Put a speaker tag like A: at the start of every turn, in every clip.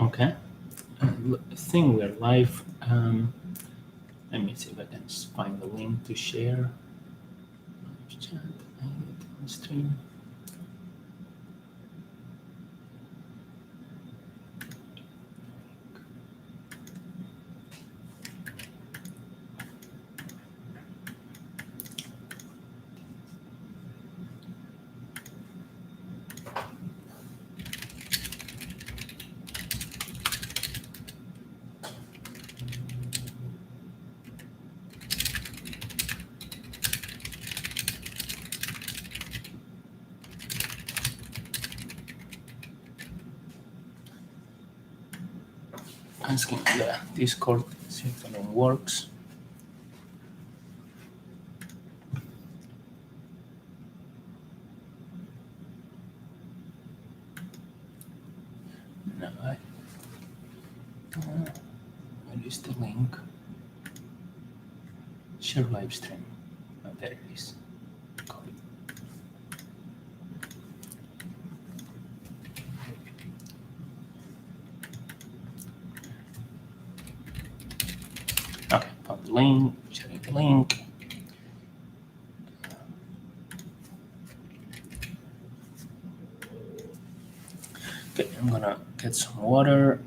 A: Okay. I think we're live. Let me see if I can find the link to share. Live chat, edit, stream. Asking the Discord, see if it works. No, where is the link? Share live stream. Oh, there it is. Copy. Okay, found the link, sharing the link. Okay, I'm gonna get some water.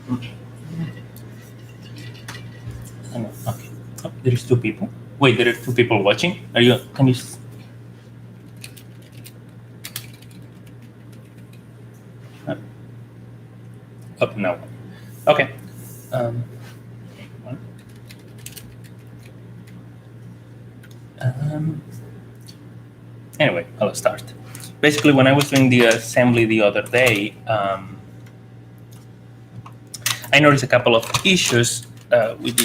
A: Okay. Oh, there is two people. Wait, there are two people watching. Are you? Can you? Oh, no. Okay. Anyway, I'll start. Basically, when I was doing the assembly the other day, I noticed a couple of issues with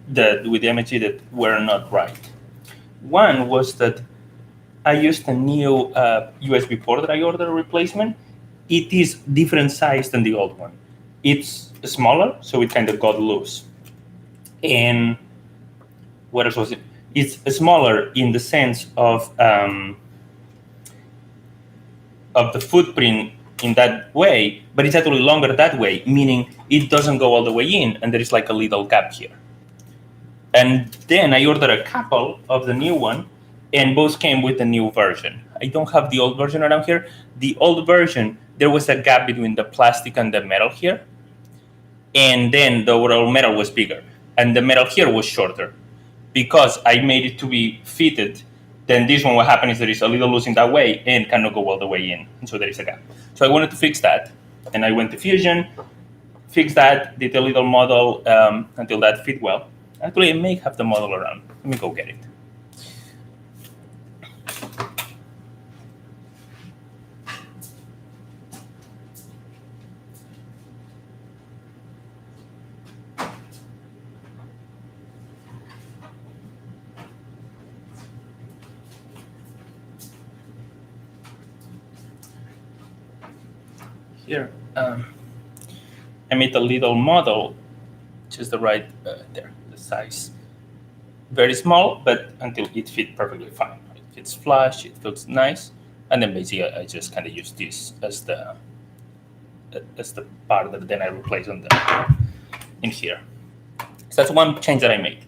A: the MSG that were not right. One was that I used a new USB port that I ordered replacement. It is different size than the old one. It's smaller, so it kind of got loose. And what else was it? It's smaller in the sense of the footprint in that way, but it's actually longer that way, meaning it doesn't go all the way in, and there is like a little gap here. And then I ordered a couple of the new one, and both came with the new version. I don't have the old version around here. The old version, there was a gap between the plastic and the metal here, and then the overall metal was bigger, and the metal here was shorter. Because I made it to be fitted, then this one, what happened is there is a little loose in that way and cannot go all the way in, and so there is a gap. So I wanted to fix that, and I went to Fusion, fixed that, did a little model until that fit well. Actually, I may have the model around. Let me go get it. Here, I made a little model, which is the right, there, the size. very small, but until it fits perfectly fine. It fits flush, it feels nice, and then basically I just kind of use this as the part that then I replace on in here. So that's one change that I made.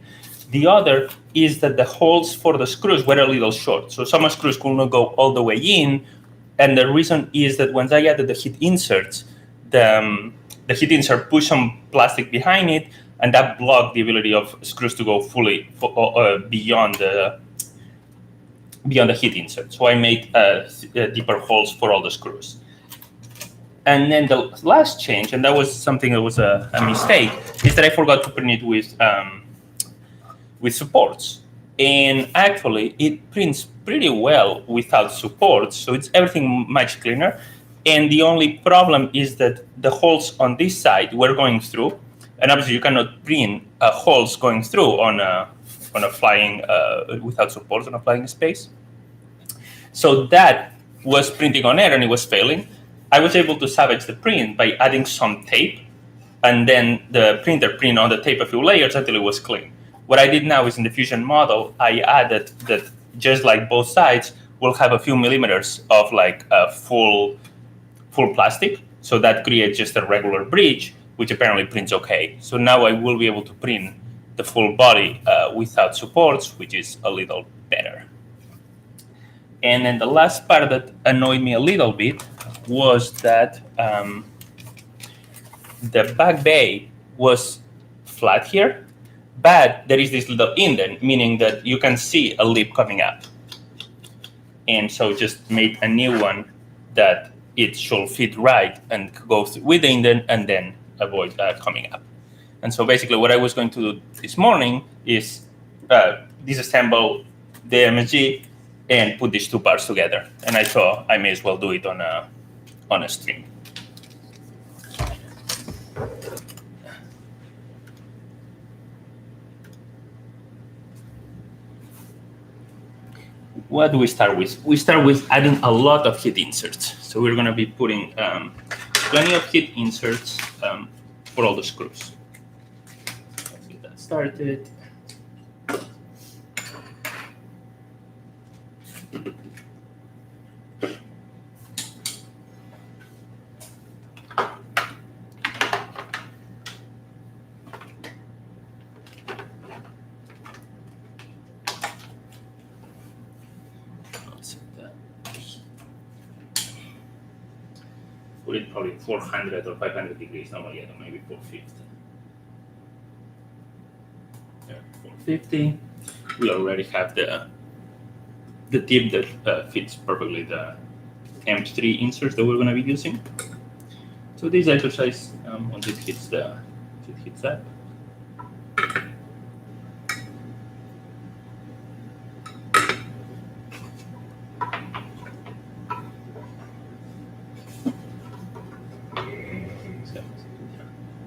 A: The other is that the holes for the screws were a little short. So some screws could not go all the way in. And the reason is that once I added the heat inserts, the heat insert pushed some plastic behind it, and that blocked the ability of screws to go fully beyond the heat insert. So I made deeper holes for all the screws. And then the last change, and that was something that was a mistake, is that I forgot to print it with supports. And actually, it prints pretty well without supports, so it's everything much cleaner. And the only problem is that the holes on this side were going through, and obviously you cannot print holes going through on a flying without supports on a flying space. So that was printing on air and it was failing. I was able to salvage the print by adding some tape, and then the printer print on the tape a few layers until it was clean. What I did now is in the Fusion model, I added that just like both sides will have a few millimeters of like full plastic. So that creates just a regular bridge, which apparently prints okay. So now I will be able to print the full body without supports, which is a little better. And then the last part that annoyed me a little bit was that the back bay was flat here, but there is this little indent, meaning that you can see a lip coming up. And so just made a new one that it should fit right and go with the indent and then avoid coming up. And so basically what I was going to do this morning is disassemble the MSG and put these two parts together. And I thought I may as well do it on a stream. What do we start with? We start with adding a lot of heat inserts. So we're going to be putting plenty of heat inserts for all the screws. Let's get that started. Put it probably 400 or 500 degrees, not yet, or maybe 450. Yeah, 450. We already have the tip that fits perfectly the M3 inserts that we're going to be using. So this exercise, once it hits that.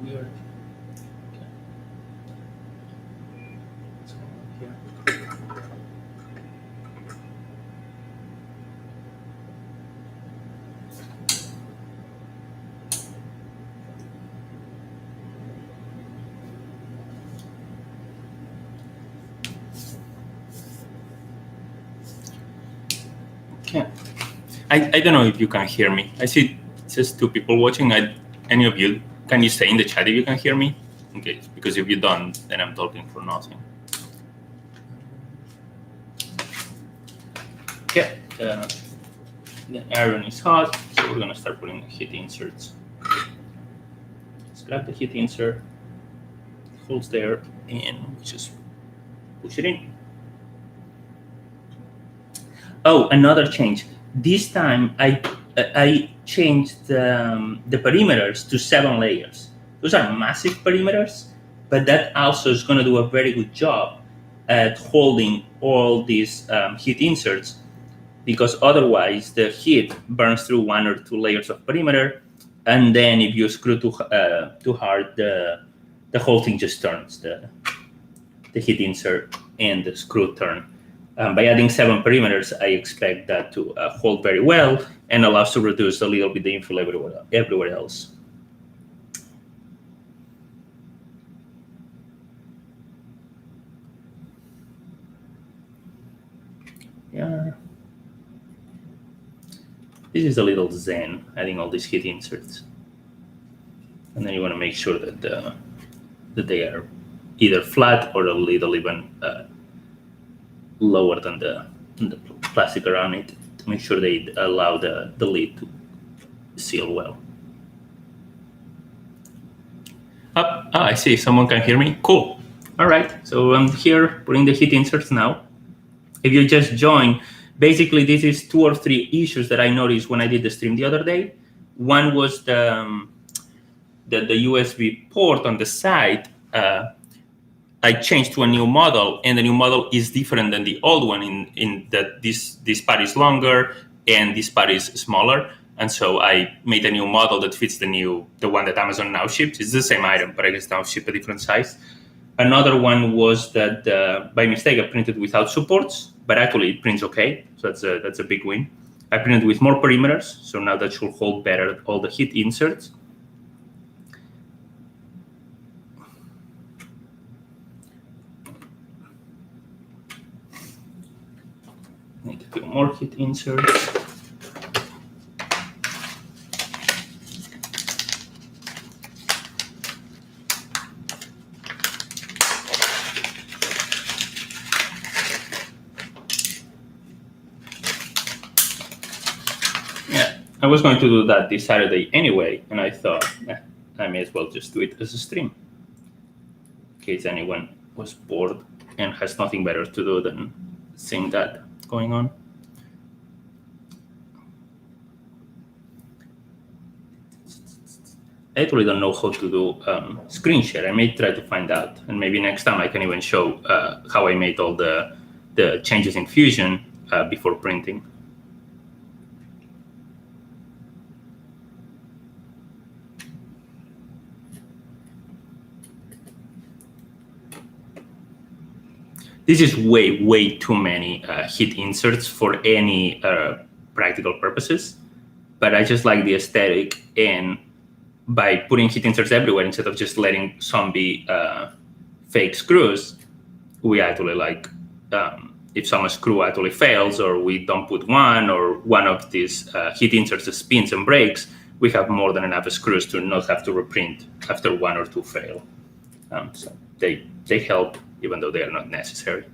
A: Weird. Okay. What's going on here? Okay. I don't know if you can hear me. I see just two people watching. Any of you, can you say in the chat if you can hear me? Okay, because if you don't, then I'm talking for nothing. Okay, the iron is hot, so we're gonna start putting heat inserts. Let's grab the heat insert, holds there, and just push it in. Oh, another change. This time I changed the perimeters to 7 layers. Those are massive perimeters, but that also is going to do a very good job at holding all these heat inserts, because otherwise the heat burns through 1 or 2 layers of perimeter, and then if you screw too hard, the whole thing just turns. The heat insert and the screw turn. By adding 7 perimeters, I expect that to hold very well and allows to reduce a little bit the infill everywhere else. Yeah. This is a little zen, adding all these heat inserts. And then you want to make sure that that they are either flat or a little even lower than the plastic around it to make sure they allow the lid to seal well. I see. Someone can hear me. Cool. All right. So I'm here putting the heat inserts now. If you just join, basically this is 2 or 3 issues that I noticed when I did the stream the other day. One was the USB port on the side. I changed to a new model, and the new model is different than the old one in that this part is longer and this part is smaller. And so I made a new model that fits the one that Amazon now ships. It's the same item, but I guess now ship a different size. Another one was that by mistake I printed without supports, but actually it prints okay. So that's a big win. I printed with more perimeters, so now that should hold better all the heat inserts. Need a few more heat inserts. I was going to do that this Saturday anyway, and I thought I may as well just do it as a stream in case anyone was bored and has nothing better to do than seeing that going on. I actually don't know how to do screen share. I may try to find out, and maybe next time I can even show how I made all the changes in Fusion before printing. This is way too many heat inserts for any practical purposes, but I just like the aesthetic, and by putting heat inserts everywhere instead of just letting some be fake screws, we actually like if some screw actually fails or we don't put one or one of these heat inserts spins and breaks, we have more than enough screws to not have to reprint after 1 or 2 fail. So they help even though they are not necessary.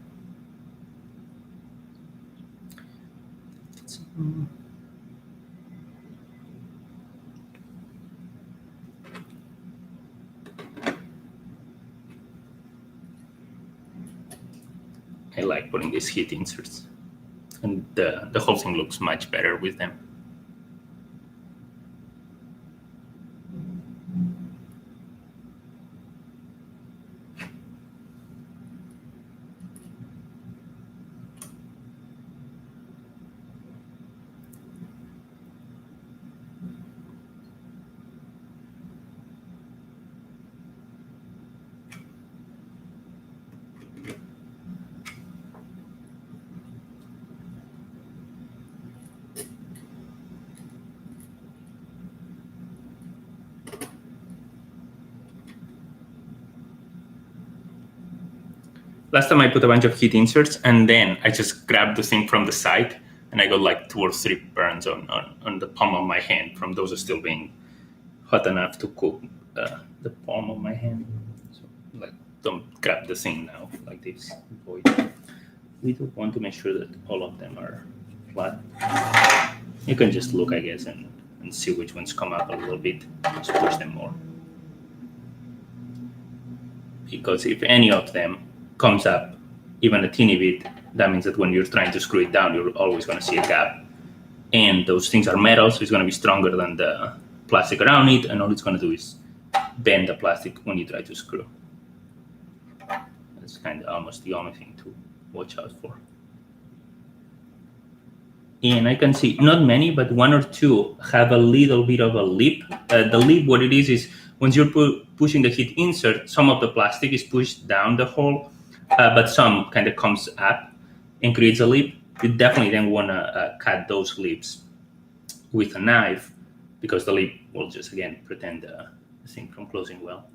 A: I like putting these heat inserts, and the whole thing looks much better with them. Last time I put a bunch of heat inserts, and then I just grabbed the thing from the side, and I got like 2 or 3 burns on the palm of my hand from those still being hot enough to cook the palm of my hand. So, like, don't grab the thing now like this. We do want to make sure that all of them are flat. You can just look, I guess, and see which ones come up a little bit. Just push them more. Because if any of them comes up even a teeny bit, that means that when you're trying to screw it down, you're always going to see a gap. And those things are metal, so it's going to be stronger than the plastic around it, and all it's going to do is bend the plastic when you try to screw. That's kind of almost the only thing to watch out for. And I can see not many, but 1 or 2 have a little bit of a lip. The lip, what it is once you're pushing the heat insert, some of the plastic is pushed down the hole, but some kind of comes up and creates a lip. You definitely then want to cut those lips with a knife, because the lip will just, again, prevent the thing from closing well.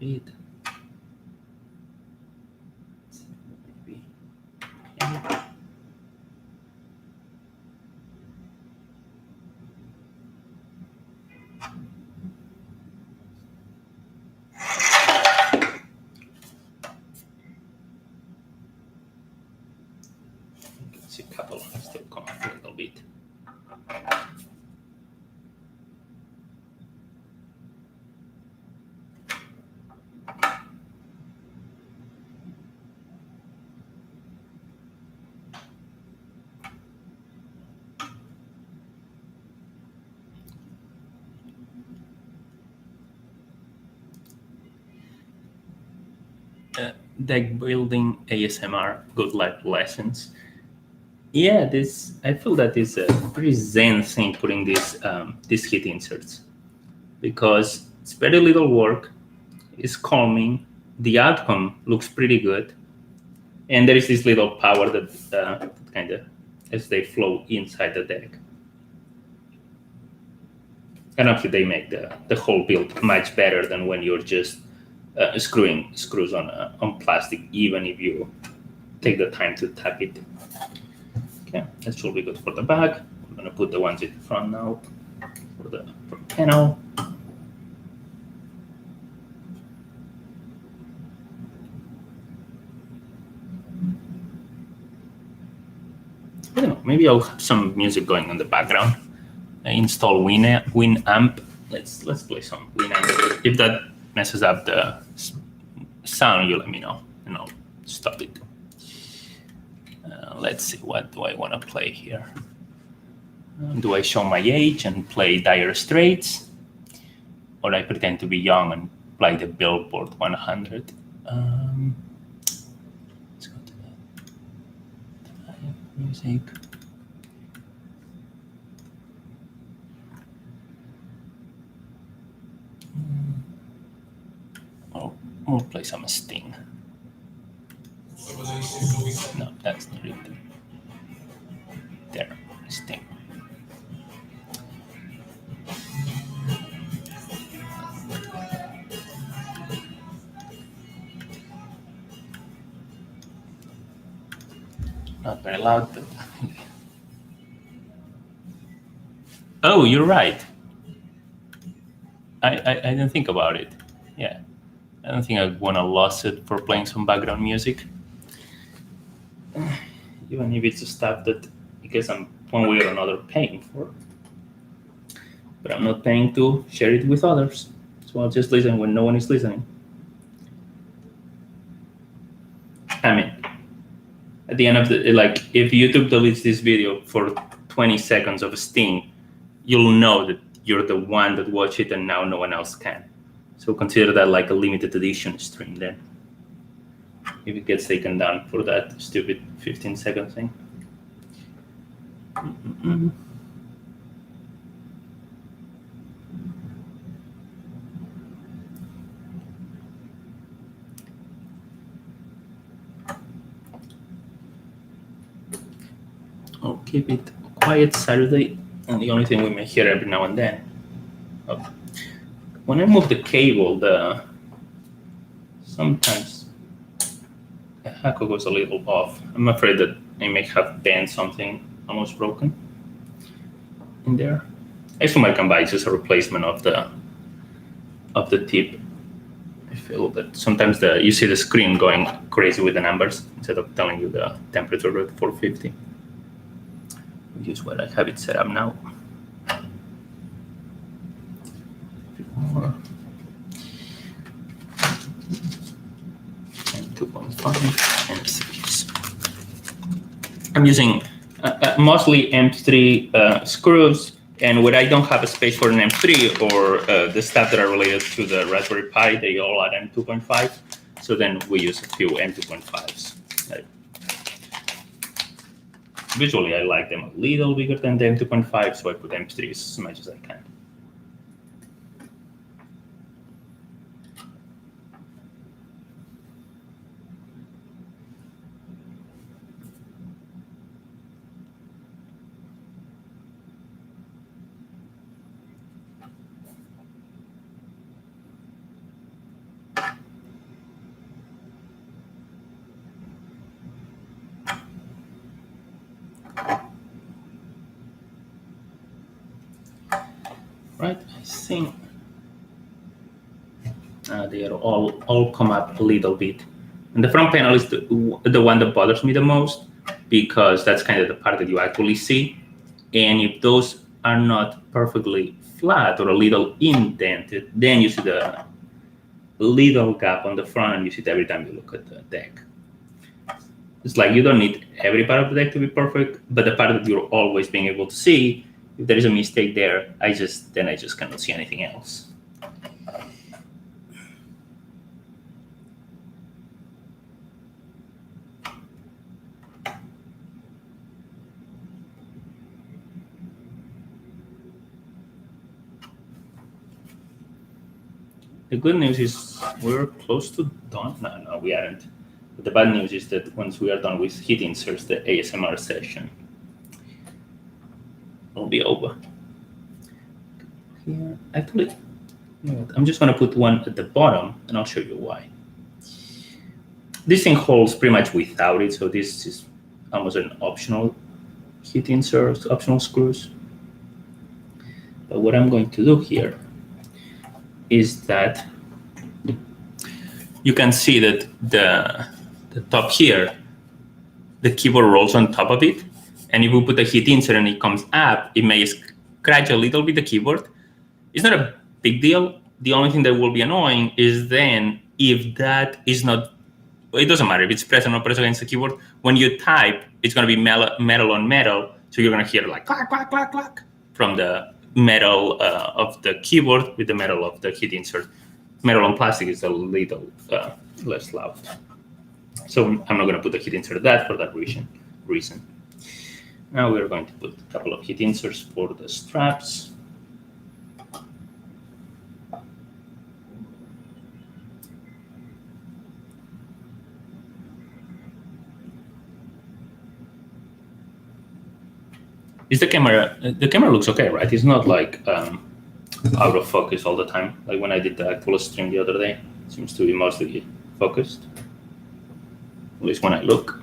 A: bit. Maybe. Yeah. See a couple still come up a little bit. Deck building ASMR, good life lessons. Yeah, I feel that is a pretty zen thing putting these heat inserts, because it's very little work, it's calming, the outcome looks pretty good, and there is this little power that kind of, as they flow inside the deck. And actually they make the whole build much better than when you're just screwing screws on plastic, even if you take the time to tap it. Okay, that should be good for the back. I'm gonna put the ones in the front now for the panel. I don't know, maybe I'll have some music going in the background. I install Winamp. Let's play some Winamp. If that messes up the sound, you let me know and I'll stop it. Let's see, what do I want to play here? Do I show my age and play Dire Straits, or I pretend to be young and play the Billboard 100? Let's go to the music. We'll play some Sting. No, that's not it. There, Sting. Not very loud, but oh, you're right. I didn't think about it. Yeah, I don't think I want a lawsuit for playing some background music, even if it's stuff that I guess I'm one way or another paying for. But I'm not paying to share it with others, so I'll just listen when no one is listening. I mean, at the end of the, like, if YouTube deletes this video for 20 seconds of Sting, you'll know that you're the one that watched it and now no one else can. So consider that like a limited edition stream then, if it gets taken down for that stupid 15-second thing. I'll keep it quiet Saturday, and the only thing we may hear every now and then. Oh. When I move the cable, sometimes the hackle goes a little off. I'm afraid that I may have bent something almost broken in there. Actually, might come by just a replacement of the tip. I feel that sometimes you see the screen going crazy with the numbers instead of telling you the temperature at 450. Which is what I have it set up now. More. And 2.5 and 6. I'm using mostly M3 screws, and when I don't have a space for an M3 or the stuff that are related to the Raspberry Pi, they all are M2.5. So then we use a few M2.5s. Visually, I like them a little bigger than the M2.5, so I put M3s as much as I can. right? I think they are all come up a little bit. And the front panel is the one that bothers me the most, because that's kind of the part that you actually see. And if those are not perfectly flat or a little indented, then you see the little gap on the front, and you see it every time you look at the deck. It's like you don't need every part of the deck to be perfect, but the part that you're always being able to see, if there is a mistake there, I just cannot see anything else. The good news is we're close to done. No, we aren't. But the bad news is that once we are done with heat inserts, the ASMR session will be over. Here, actually, you know what, I'm just going to put one at the bottom, and I'll show you why. This thing holds pretty much without it, so this is almost an optional heat insert, optional screws. But what I'm going to do here is that you can see that the top here, the keyboard rolls on top of it. And if we put a heat insert and it comes up, it may scratch a little bit the keyboard. It's not a big deal. The only thing that will be annoying is then if that is not, it doesn't matter if it's pressed or not pressed against the keyboard. When you type, it's going to be metal on metal. So you're going to hear like clack, clack, clack, clack from the metal of the keyboard with the metal of the heat insert. Metal on plastic is a little less loud. So I'm not going to put the heat insert for that reason. Now we're going to put a couple of heat inserts for the straps. Is the camera looks okay, right? It's not like out of focus all the time. Like when I did the actual stream the other day, it seems to be mostly focused. At least when I look.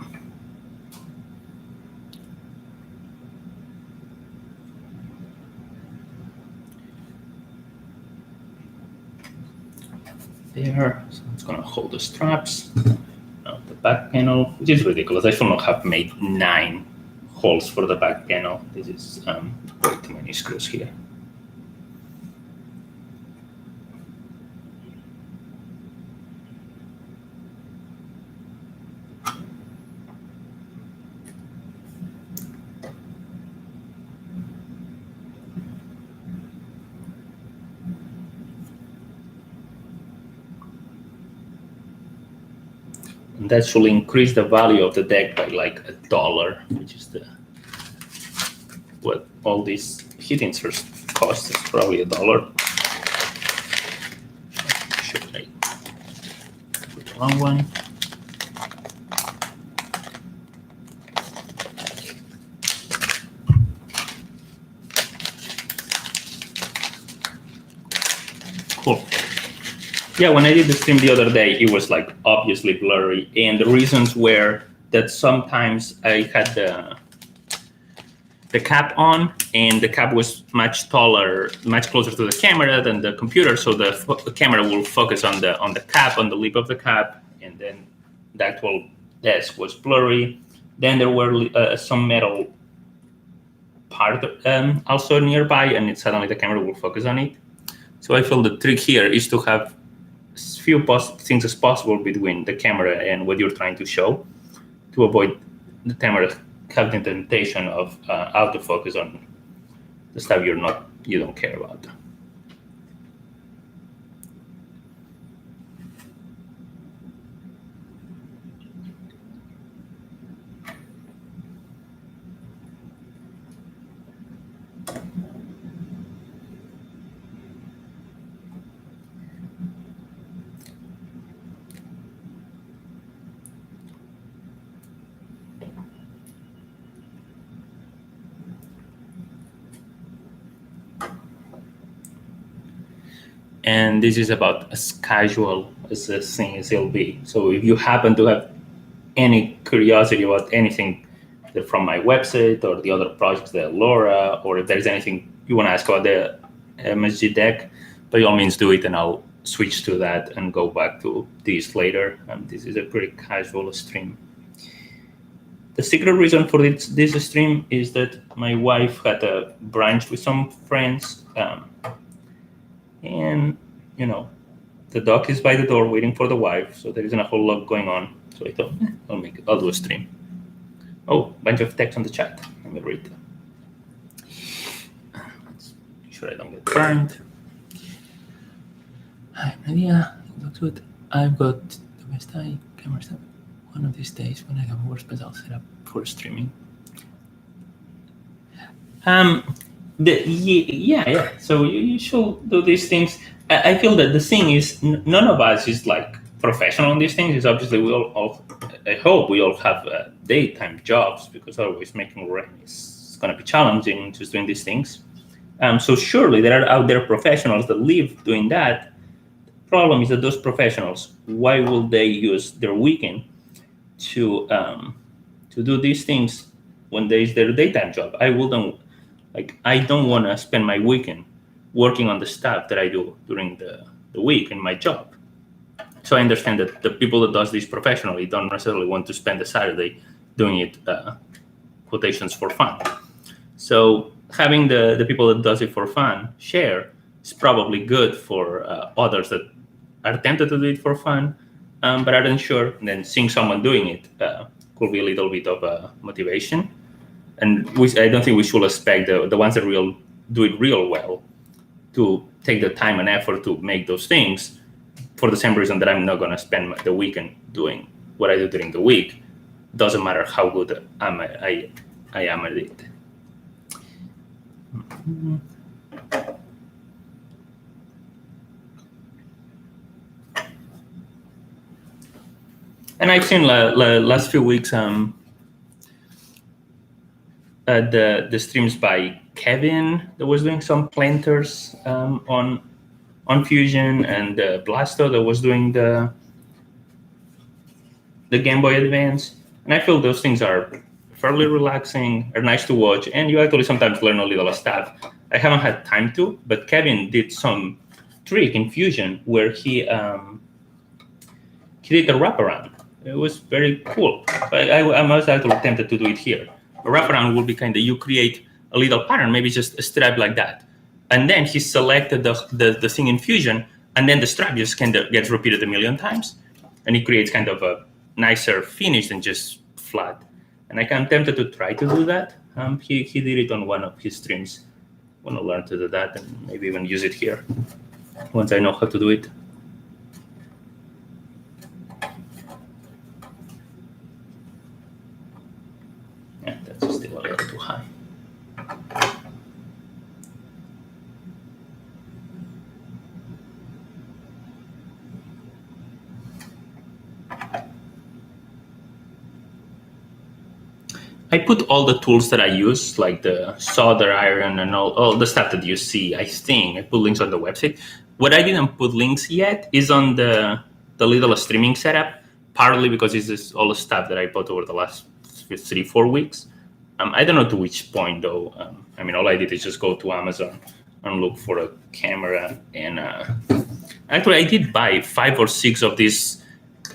A: There, so it's gonna hold the straps. Now the back panel, which is ridiculous. I still not have made 9 holes for the back panel. This is way too many screws here. And that should increase the value of the deck by like $1, which is what all these heat inserts cost. It's probably $1. Should I put the wrong one? Cool. Yeah, when I did the stream the other day, it was like obviously blurry, and the reasons were that sometimes I had the cap on, and the cap was much taller, much closer to the camera than the computer, so the camera will focus on the cap, on the lip of the cap, and then the actual desk was blurry. Then there were some metal part also nearby, and suddenly the camera will focus on it. So I feel the trick here is to have as few things as possible between the camera and what you're trying to show, to avoid the camera having the temptation of autofocus on the stuff you don't care about. And this is about as casual as this thing as it'll be. So if you happen to have any curiosity about anything from my website or the other projects, the Laura, or if there's anything you want to ask about the MSG deck, by all means do it, and I'll switch to that and go back to this later. This is a pretty casual stream. The secret reason for this stream is that my wife had a brunch with some friends, and the dog is by the door waiting for the wife, so there isn't a whole lot going on. So I thought, I'll do a stream. Oh, bunch of text on the chat. Let me read. Let's make sure I don't get burned. Hi, Nadia. It looks good. I've got the best eye camera setup. One of these days when I have a workspace, I'll set up for streaming. Yeah. So you should do these things. I feel that the thing is, none of us is like professional on these things. Is obviously we all I hope we all have daytime jobs, because otherwise making rent is going to be challenging just doing these things. So surely there are out there professionals that live doing that. The problem is that those professionals, why will they use their weekend to do these things when there is their daytime job? I don't want to spend my weekend working on the stuff that I do during the week in my job. So I understand that the people that does this professionally don't necessarily want to spend the Saturday doing it, quotations, for fun. So having the people that does it for fun share is probably good for others that are tempted to do it for fun, but aren't sure. And then seeing someone doing it could be a little bit of motivation. And I don't think we should expect the ones that do it real well to take the time and effort to make those things, for the same reason that I'm not going to spend the weekend doing what I do during the week. Doesn't matter how good I am at it. Mm-hmm. And I've seen last few weeks the streams by Kevin that was doing some planters on Fusion, and Blasto that was doing the Game Boy Advance. And I feel those things are fairly relaxing, are nice to watch, and you actually sometimes learn a little stuff. I haven't had time to, but Kevin did some trick in Fusion where he did a wraparound. It was very cool. I'm also actually tempted to do it here. A wraparound will be kind of, you create a little pattern, maybe just a strap like that. And then he selected the thing in Fusion, and then the strap just kind of gets repeated a million times. And it creates kind of a nicer finish than just flat. And I'm tempted to try to do that. He did it on one of his streams. I want to learn to do that and maybe even use it here once I know how to do it. Yeah, that's still a little too high. I put all the tools that I use, like the solder iron and all the stuff that you see. I put links on the website. What I didn't put links yet is on the little streaming setup, partly because this is all the stuff that I bought over the last 3-4 weeks. I don't know to which point though. All I did is just go to Amazon and look for a camera, and actually I did buy 5 or 6 of these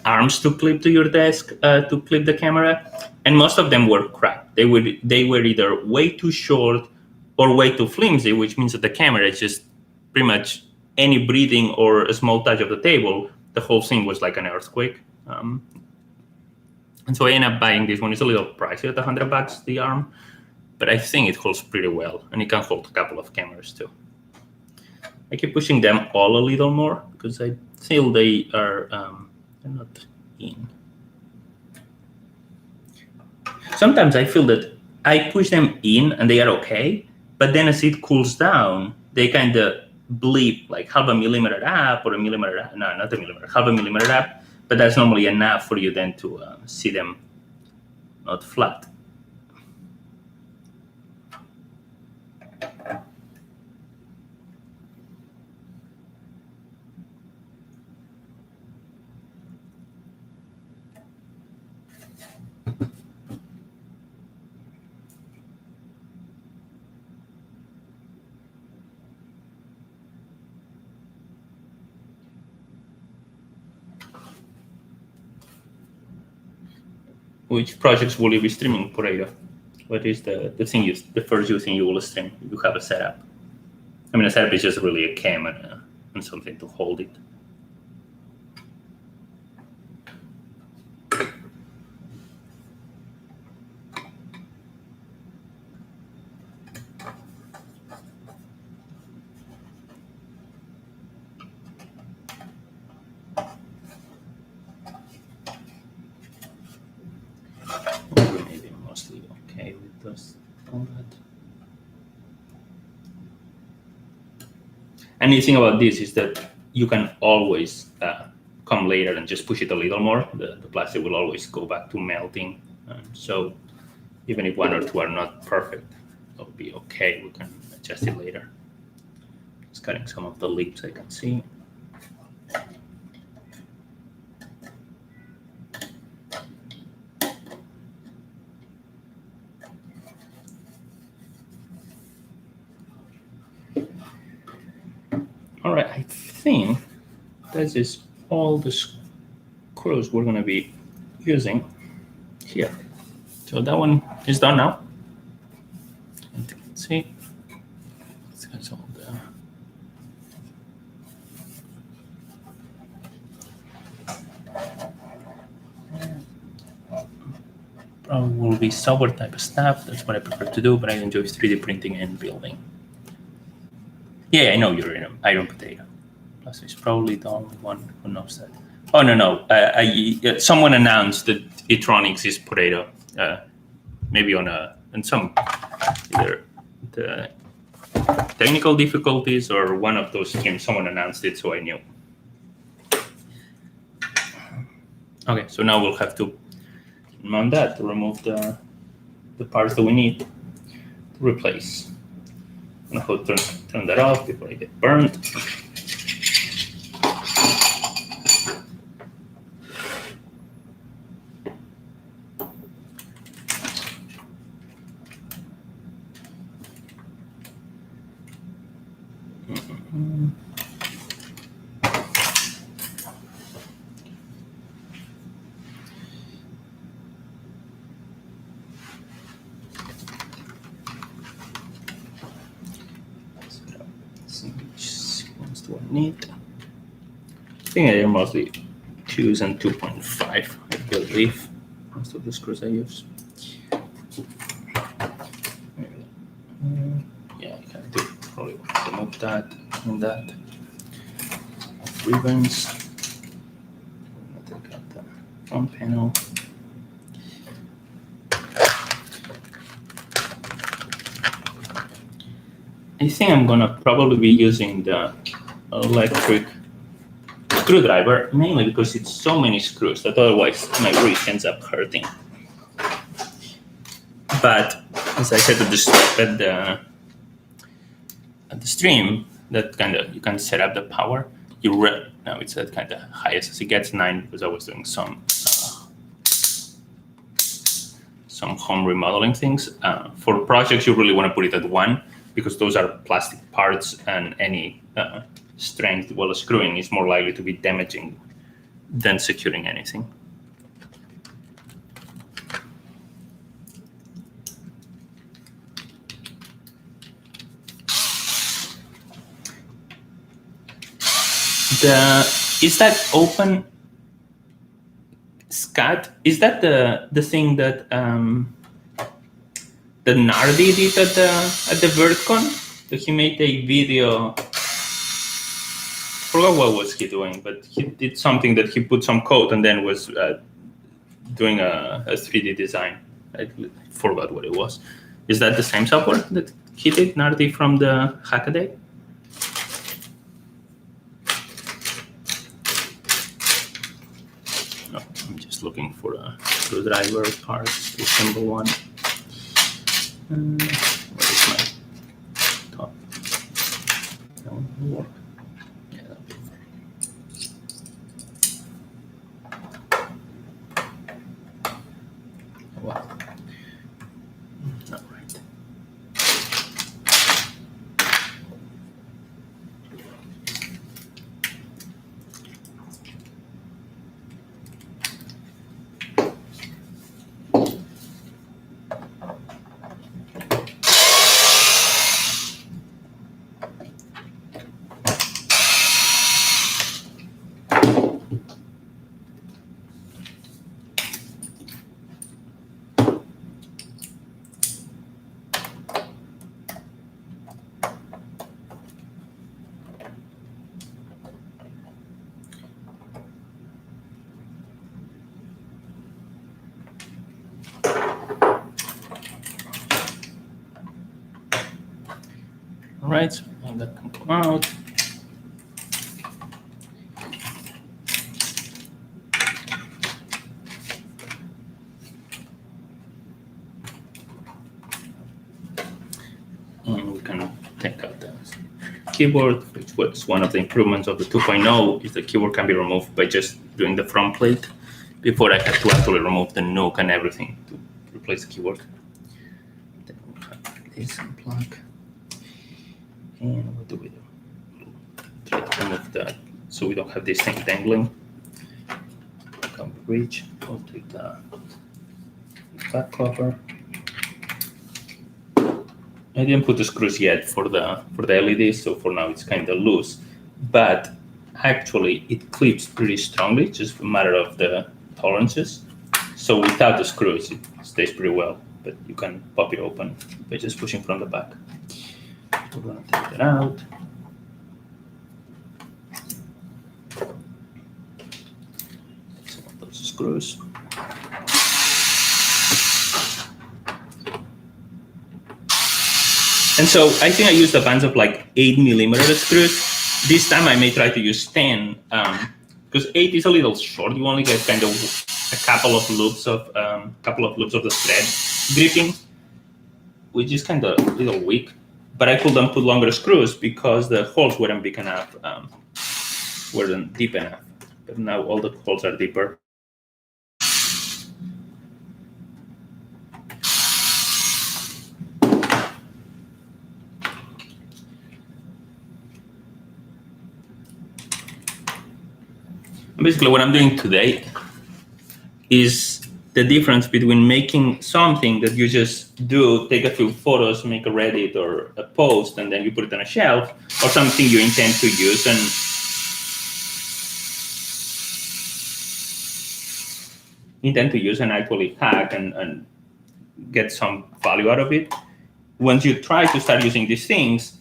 A: arms to clip to your desk to clip the camera, and most of them were crap. They were either way too short or way too flimsy, which means that the camera is just pretty much any breathing or a small touch of the table, the whole thing was like an earthquake. And so I ended up buying this one. It's a little pricey at $100 the arm, but I think it holds pretty well, and it can hold a couple of cameras too. I keep pushing them all a little more because I feel they are not in. Sometimes I feel that I push them in and they are okay, but then as it cools down, they kind of bleep like half a millimeter up or a millimeter up. No, not a millimeter, half a millimeter up. But that's normally enough for you then to see them not flat. which projects will you be streaming Potato? What is the first thing you will stream if you have a setup? I mean, a setup is just really a cam and something to hold it. Maybe mostly okay with this. All that. And the thing about this is that you can always come later and just push it a little more. The plastic will always go back to melting. So even if one or two are not perfect, it'll be okay. We can adjust it later. Just cutting some of the lips I can see. All right, I think this is all the screws we're going to be using here. So that one is done now. And you can see it's all there. Probably will be software type of stuff. That's what I prefer to do, but I enjoy 3D printing and building. Yeah, I know you're an iron potato. Plus, it's probably the only one who knows that. Oh, no. Someone announced that Etronics is potato. Maybe on some either the technical difficulties or one of those streams. Someone announced it, so I knew. Okay, so now we'll have to mount that to remove the parts that we need to replace. I'm going to turn that off before I get burned. Need. I think I mostly 2s and 2.5, I believe. Most of the screws I use. Yeah, I can do probably remove that and that. Ribbons. I'm gonna take out the front panel. I think I'm gonna probably be using the electric screwdriver, mainly because it's so many screws that otherwise my wrist ends up hurting. But as I said at the stream, that kind of you can set up the power. Now it's at kind of highest as it gets, 9, because I was doing some home remodeling things. For projects, you really want to put it at 1 because those are plastic parts, and any strength while screwing is more likely to be damaging than securing anything. Is that open scat? Is that the thing that Nardi did at the VertCon? That he made a video. I forgot what was he doing, but he did something that he put some code and then was doing a 3D design. I forgot what it was. Is that the same software that he did, Nardi, from the Hackaday? No, I'm just looking for a screwdriver parts to assemble one. Where is my top? That one will work. Yeah, that'll be fine. Wow. Not right. right, so that can come out. And we can take out the keyboard, which was one of the improvements of the 2.0, is the keyboard can be removed by just doing the front plate. Before I had to actually remove the nook and everything to replace the keyboard. Then we have this unplug. And what do we do? Try to remove that so we don't have this thing dangling. Come reach, we'll take the back cover. I didn't put the screws yet for the LEDs, so for now it's kind of loose. But actually it clips pretty strongly, it's just a matter of the tolerances. So without the screws, it stays pretty well, but you can pop it open by just pushing from the back. We're gonna take that out. Some of those screws. And so I think I used a bunch of like 8mm screws. This time I may try to use 10, because 8 is a little short. You only get kind of a couple of loops of the thread gripping, which is kind of a little weak. But I couldn't put longer screws because the holes weren't big enough, weren't deep enough. But now all the holes are deeper. Basically, what I'm doing today is the difference between making something that you just do, take a few photos, make a Reddit or a post, and then you put it on a shelf, or something you intend to use and actually hack and get some value out of it. Once you try to start using these things,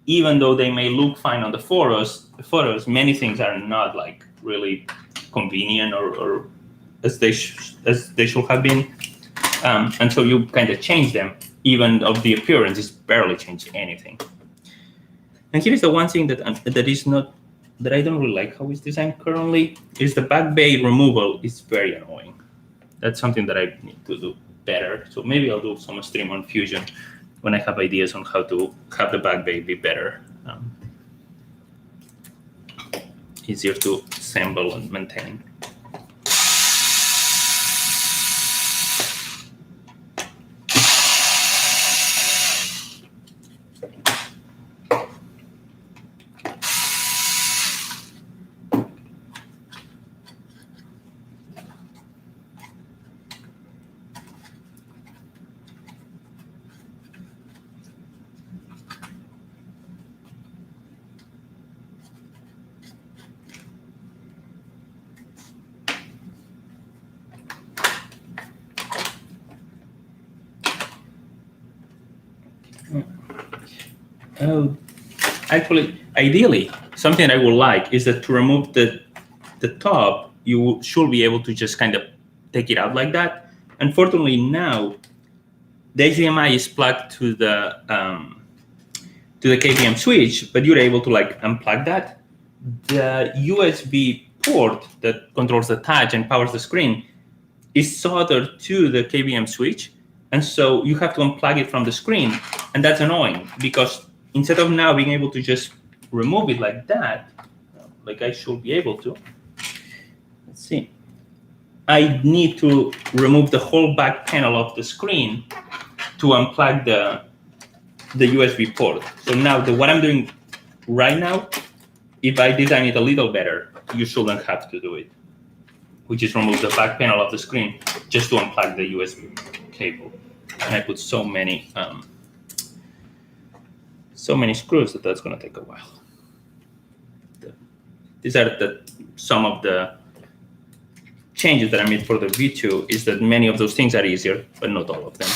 A: even though they may look fine on the photos, many things are not like really convenient or as they should have been, and so you kind of change them. Even of the appearance, it's barely changed anything. And here is the one thing that I don't really like how it's designed currently, is the back bay removal is very annoying. That's something that I need to do better. So maybe I'll do some stream on Fusion when I have ideas on how to have the back bay be better. Easier to assemble and maintain. Actually, ideally, something I would like is that to remove the top, you should be able to just kind of take it out like that. Unfortunately, now the HDMI is plugged to the KVM switch, but you're able to like unplug that. The USB port that controls the touch and powers the screen is soldered to the KVM switch, and so you have to unplug it from the screen, and that's annoying because instead of now being able to just remove it like that, like I should be able to, let's see, I need to remove the whole back panel of the screen to unplug the USB port. So now what I'm doing right now, if I design it a little better, you shouldn't have to do it, which is remove the back panel of the screen just to unplug the USB cable. And I put so many screws that's going to take a while. These are some of the changes that I made for the V2, is that many of those things are easier, but not all of them.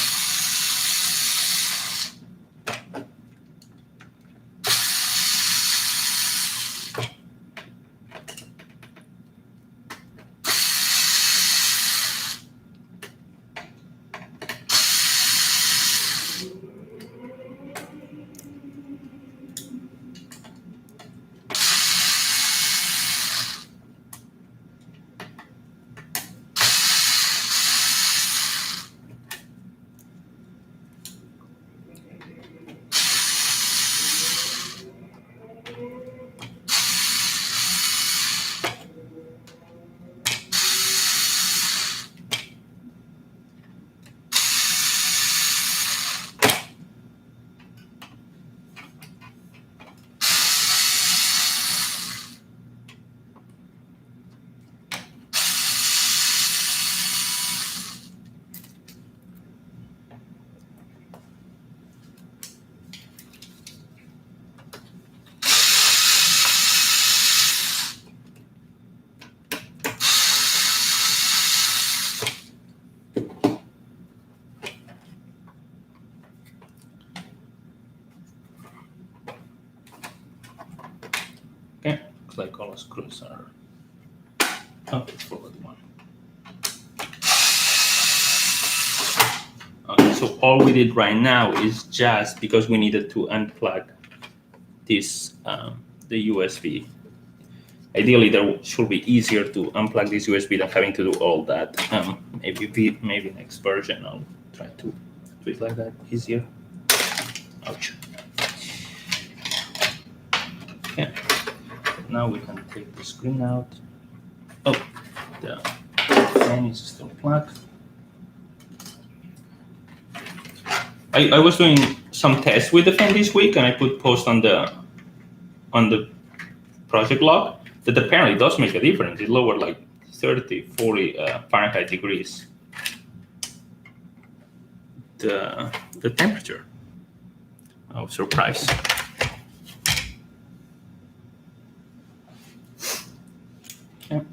A: screws are. Oh, it's forward one. Okay, so all we did right now is just because we needed to unplug this, the USB. Ideally, that should be easier to unplug this USB than having to do all that. Maybe next version I'll try to do it like that, easier. Ouch. Okay, now we can take the screen out. Oh, the fan is still plugged. I was doing some tests with the fan this week, and I put post on the project log that apparently does make a difference. It lowered like 30, 40 Fahrenheit degrees the temperature. Oh, surprise. Okay.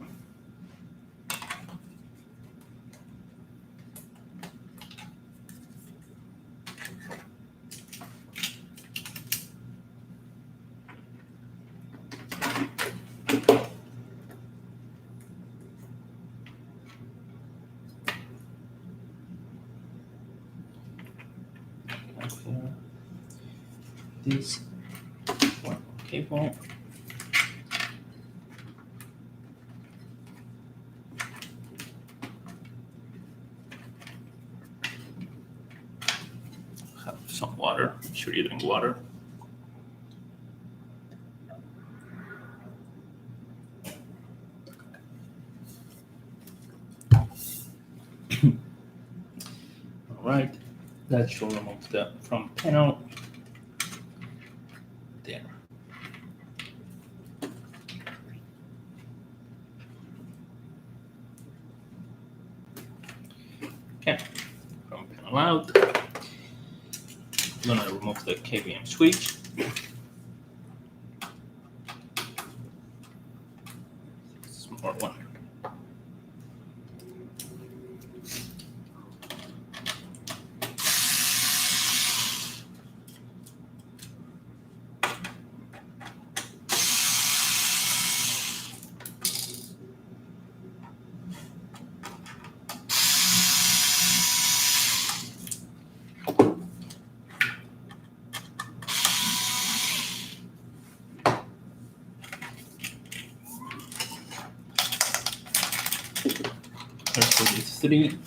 A: This one cable. Have some water. I'm sure you drink water. All right, that should remove the front panel. There. Okay, front panel out. I'm gonna remove the KVM switch. Small one. There's these 3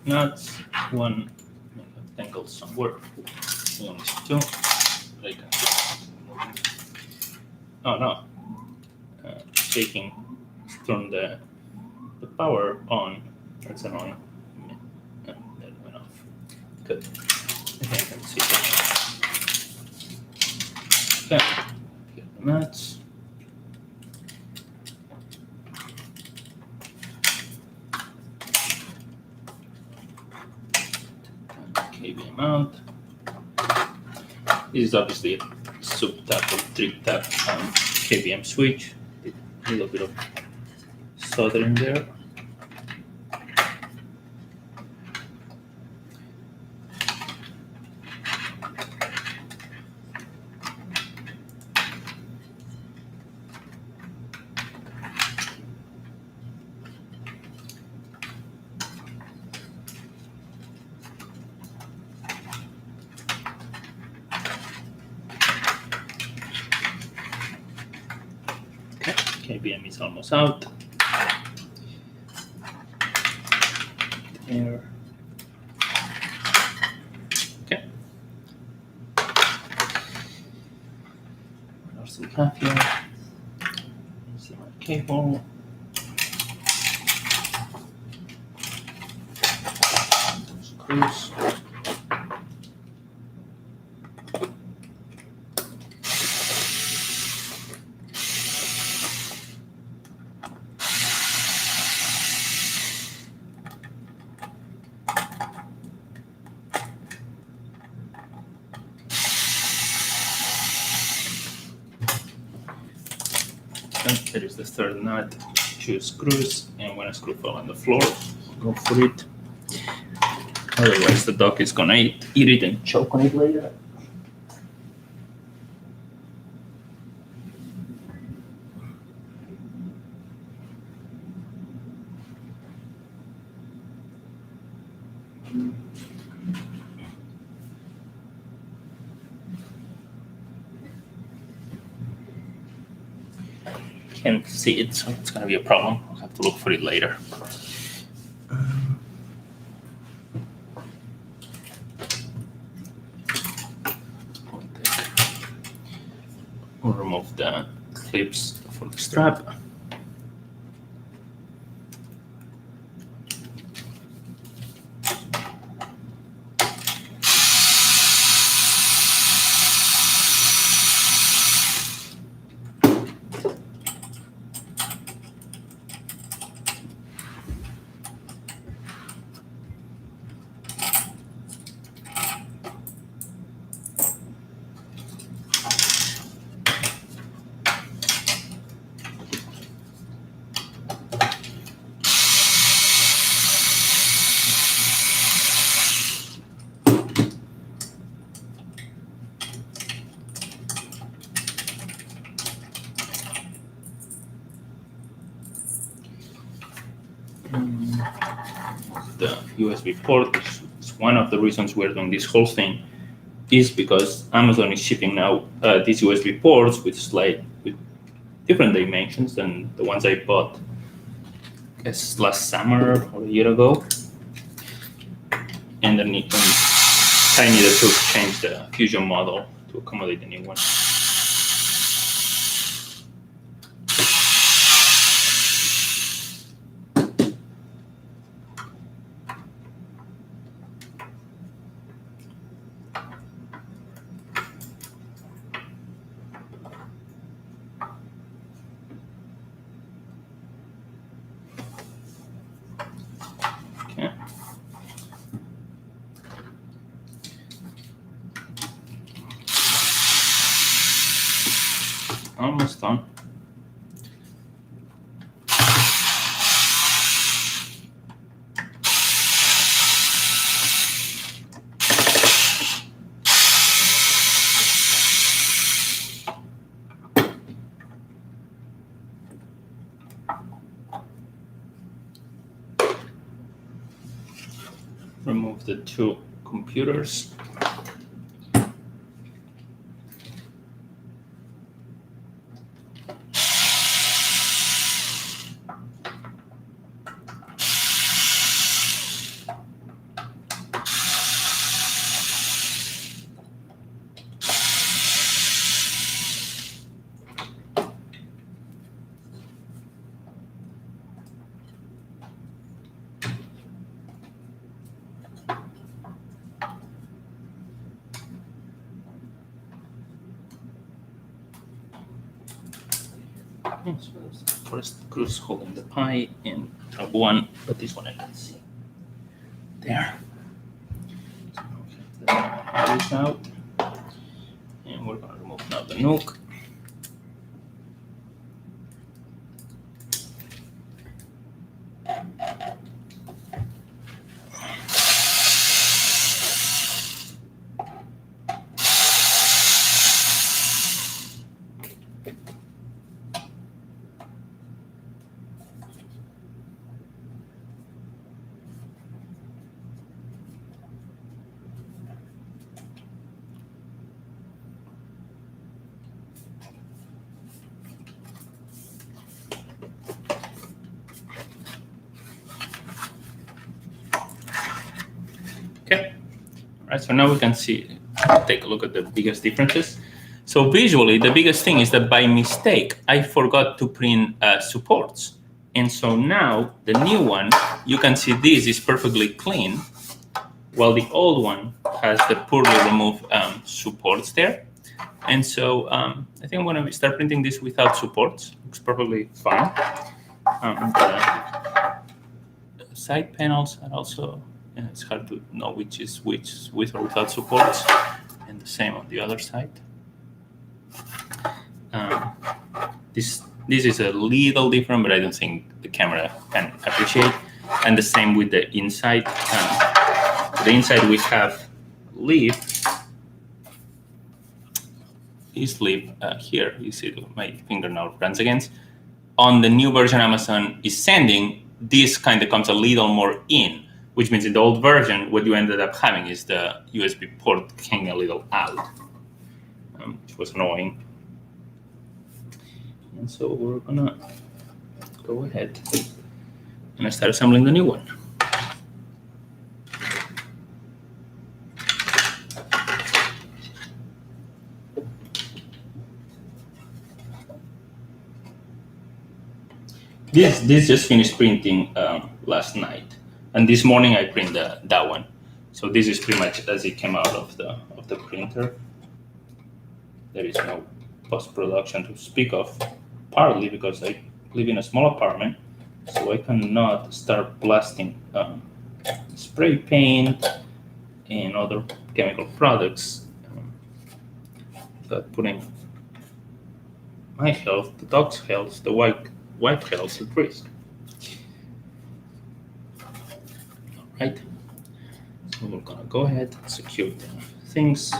A: nuts, one tangled somewhere, one is 2. Like, oh no, shaking, turn the power on. That's annoying. That went off. Good. I think I can see that. Okay, get the nuts. KVM out. This is obviously a sub-tap or trig-tap KVM switch. A little bit of soldering there. KVM is almost out. There. Okay. What else do we have here? See my cable. Screws. And there is the third nut, 2 screws, and when a screw fall on the floor, go for it. Otherwise, the dog is gonna eat it and choke on it later. Can't see it, so it's going to be a problem. I'll have to look for it later. We'll remove the clips for the strap. The USB port is one of the reasons we're doing this whole thing, is because Amazon is shipping now these USB ports with different dimensions than the ones I bought, I guess last summer or a year ago. And then I needed to change the Fusion model to accommodate the new one. Almost done. Remove the two computers. So there's the first screws holding the pie and top one, but this one I can see. There. So get this out, and we're going to remove now the nuke. Okay, all right, so now we can take a look at the biggest differences. So visually, the biggest thing is that by mistake, I forgot to print supports. And so now the new one, you can see this is perfectly clean, while the old one has the poorly removed supports there. And so I think I'm going to start printing this without supports. Looks perfectly fine. The side panels are also, it's hard to know which is which with or without supports, and the same on the other side. This is a little different, but I don't think the camera can appreciate. And the same with the inside. The inside we have lip. This lip here, you see my finger now runs against. On the new version Amazon is sending, this kind of comes a little more in, which means in the old version, what you ended up having is the USB port hanging a little out, which was annoying. And so we're gonna go ahead and start assembling the new one. This just finished printing last night, and this morning I printed that one. So this is pretty much as it came out of the printer. There is no post-production to speak of, partly because I live in a small apartment, so I cannot start blasting spray paint and other chemical products without putting my health, the dog's health, the wife health at risk. All right, so we're gonna go ahead and secure the things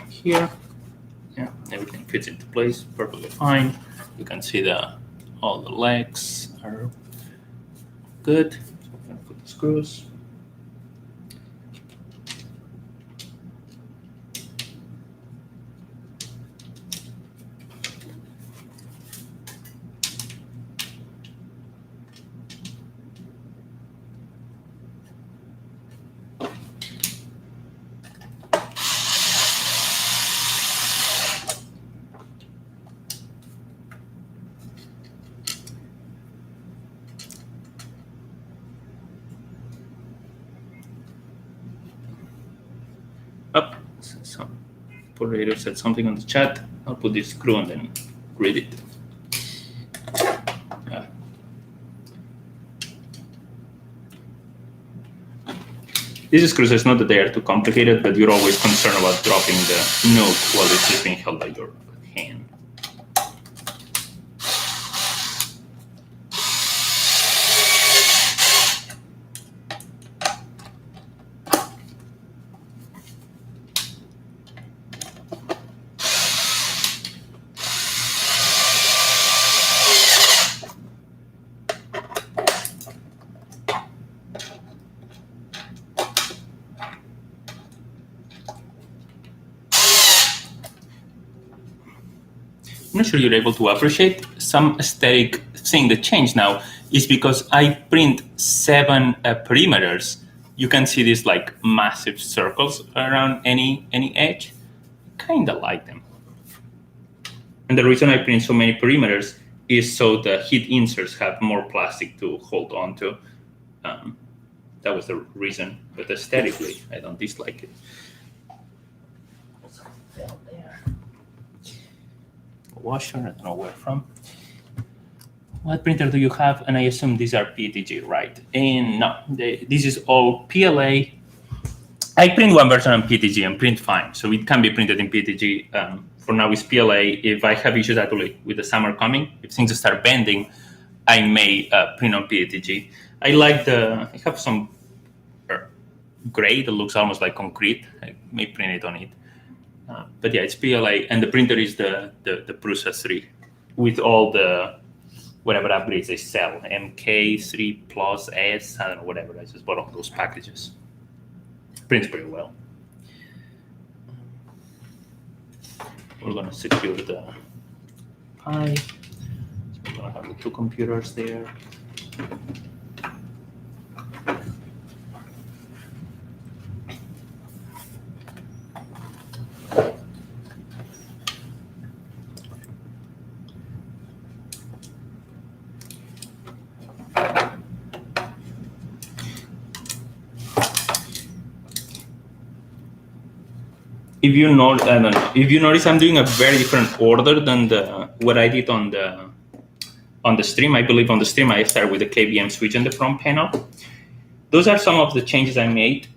A: here. Yeah, everything fits into place perfectly fine. You can see all the legs are good. So we're gonna put the screws. Up. Some operator said something on the chat. I'll put this screw and then read it. This screw is not that they are too complicated, but you're always concerned about dropping the note while it's just being held by your hand. I'm not sure you're able to appreciate some aesthetic thing that changed now is because I print 7 perimeters. You can see these like massive circles around any edge. Kind of like them. And the reason I print so many perimeters is so the heat inserts have more plastic to hold on to. That was the reason, but aesthetically, I don't dislike it. Washer, I don't know where from. What printer do you have? And I assume these are PETG, right? And no, this is all PLA. I print one version on PETG and print fine, so it can be printed in PETG. For now, it's PLA. If I have issues actually with the summer coming, if things start bending, I may print on PETG. I have some gray that looks almost like concrete. I may print it on it. But yeah, it's PLA, and the printer is the Prusa 3 with all the whatever upgrades they sell, MK3 Plus S, I don't know, whatever. I just bought all those packages. Prints pretty well. We're gonna secure the Pi. So we're gonna have the 2 computers there. If you notice, I'm doing a very different order than what I did on the stream. I believe on the stream I started with the KVM switch in the front panel. Those are some of the changes I made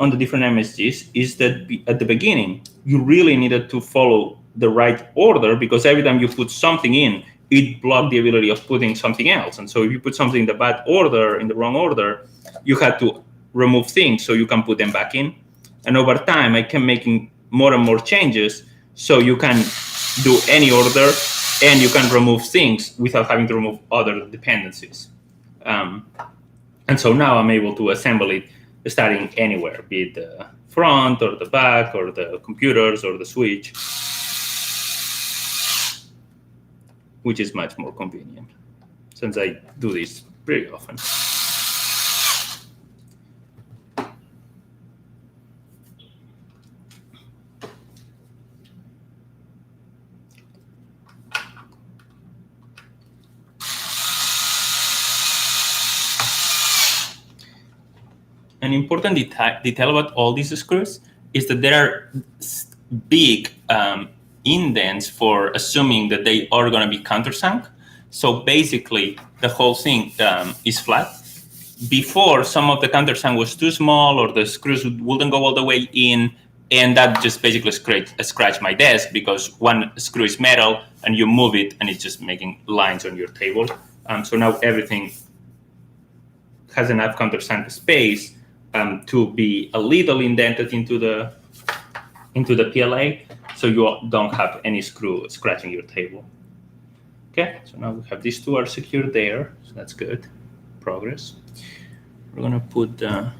A: on the different MSGs. Is that at the beginning you really needed to follow the right order, because every time you put something in, it blocked the ability of putting something else. And so if you put something in the bad order, in the wrong order, you had to remove things so you can put them back in. And over time, I kept making more and more changes so you can do any order and you can remove things without having to remove other dependencies. And so now I'm able to assemble it starting anywhere, be it the front or the back or the computers or the switch, which is much more convenient since I do this pretty often. An important detail about all these screws is that there are big indents for assuming that they are going to be countersunk. So basically, the whole thing is flat. Before, some of the countersunk was too small, or the screws wouldn't go all the way in, and that just basically scratched my desk because one screw is metal, and you move it, and it's just making lines on your table. So now everything has enough countersunk space to be a little indented into the PLA, so you don't have any screw scratching your table. Okay, so now we have these two are secured there, so that's good. Progress. We're gonna put the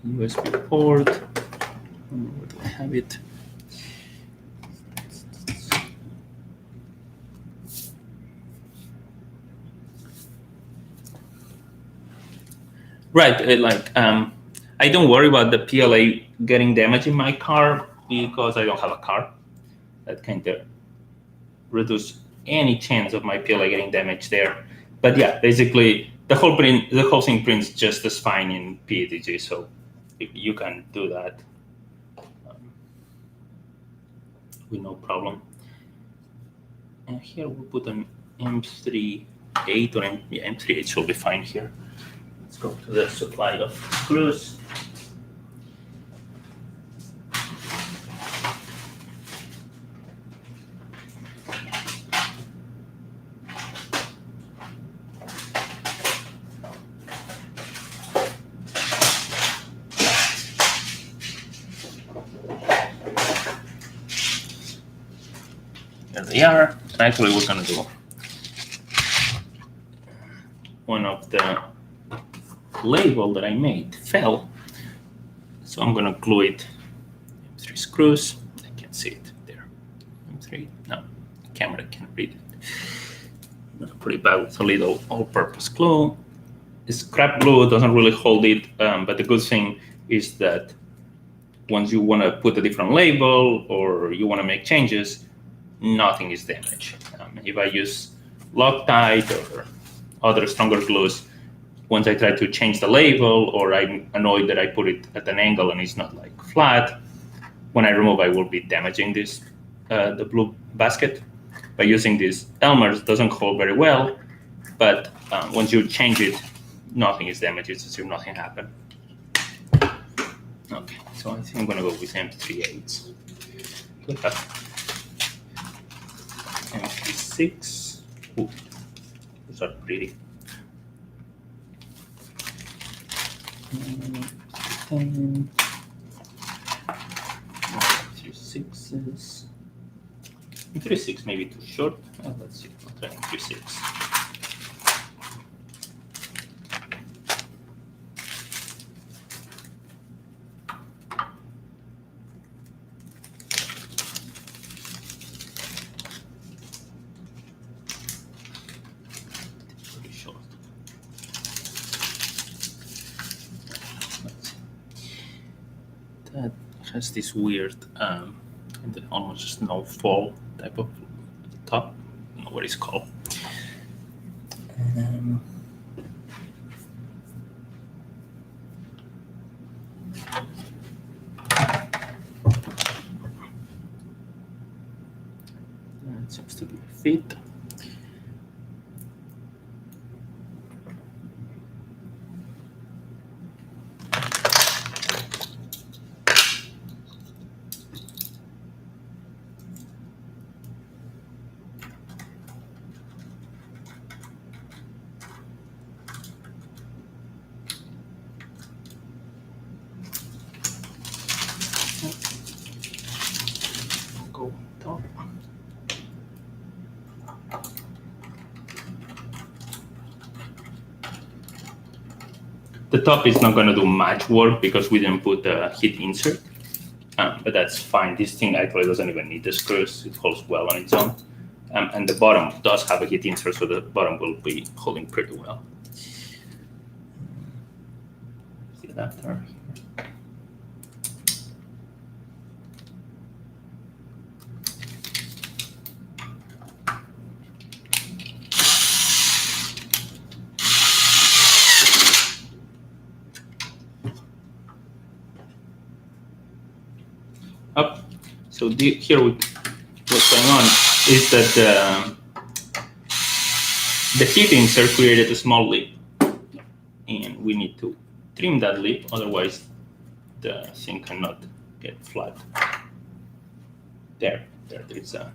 A: USB port. Where do I have it? Right, I don't worry about the PLA getting damaged in my car because I don't have a car. That kind of reduce any chance of my PLA getting damaged there. But yeah, basically the whole thing prints just as fine in PETG, so you can do that with no problem. And here we'll put an M38 or M38 should be fine here. Let's go to the supply of screws. There they are. Actually, we're going to do one of the label that I made fell, so I'm going to glue it. M3 screws. I can see it there. M3. No, the camera can't read it. I'm going to put it back with a little all-purpose glue. Scrap glue doesn't really hold it, but the good thing is that once you want to put a different label or you want to make changes, nothing is damaged. If I use Loctite or other stronger glues, once I try to change the label or I'm annoyed that I put it at an angle and it's not like flat, when I remove, I will be damaging this, the blue basket. By using these Elmer's, doesn't hold very well, but once you change it, nothing is damaged. It's as if nothing happened. Okay, so I think I'm gonna go with M38s. We have M36. Ooh, those are pretty. 10, 36s. 36 maybe too short. Let's see. I'll try 36. Pretty short. That has this weird, almost snowfall type of top. I don't know what it's called. That seems to be a fit. Go top. The top is not going to do much work because we didn't put the heat insert, but that's fine. This thing actually doesn't even need the screws. It holds well on its own. And the bottom does have a heat insert, so the bottom will be holding pretty well. The adapter here. Up. So here what's going on is that the heat insert created a small lip, and we need to trim that lip, otherwise the thing cannot get flat. There is a,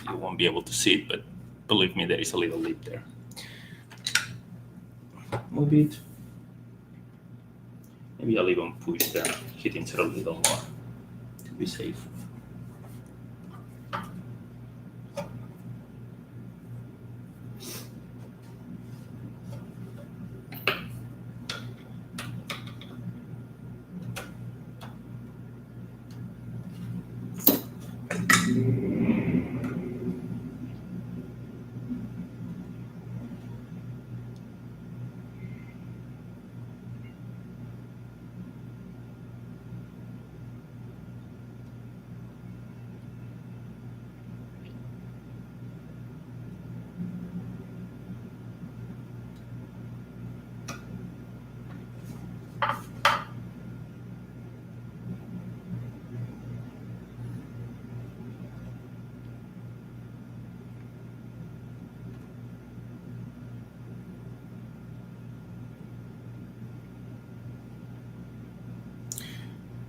A: you won't be able to see it, but believe me, there is a little lip there. Move it. Maybe I'll even push the heat insert a little more to be safe.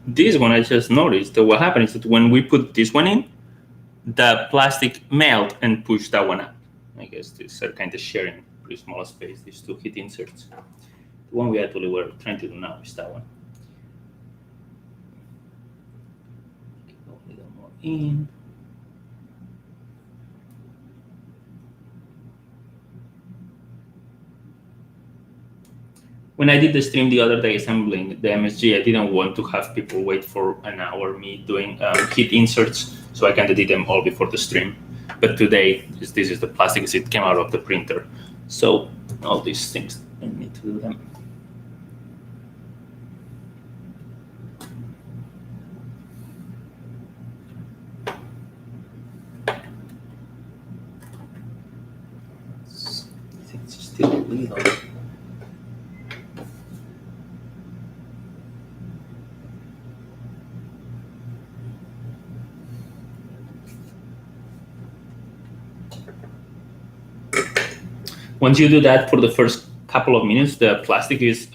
A: This one I just noticed that what happened is that when we put this one in, the plastic melt and push that one up. I guess these are kind of sharing pretty small space, these two heat inserts. The one we actually were trying to do now is that one. Go a little more in. When I did the stream the other day assembling the MSG, I didn't want to have people wait for an hour me doing heat inserts, so I kind of did them all before the stream. But today, this is the plastic as it came out of the printer. So all these things, I need to do them. I think it's still a little. Once you do that for the first couple of minutes, the plastic is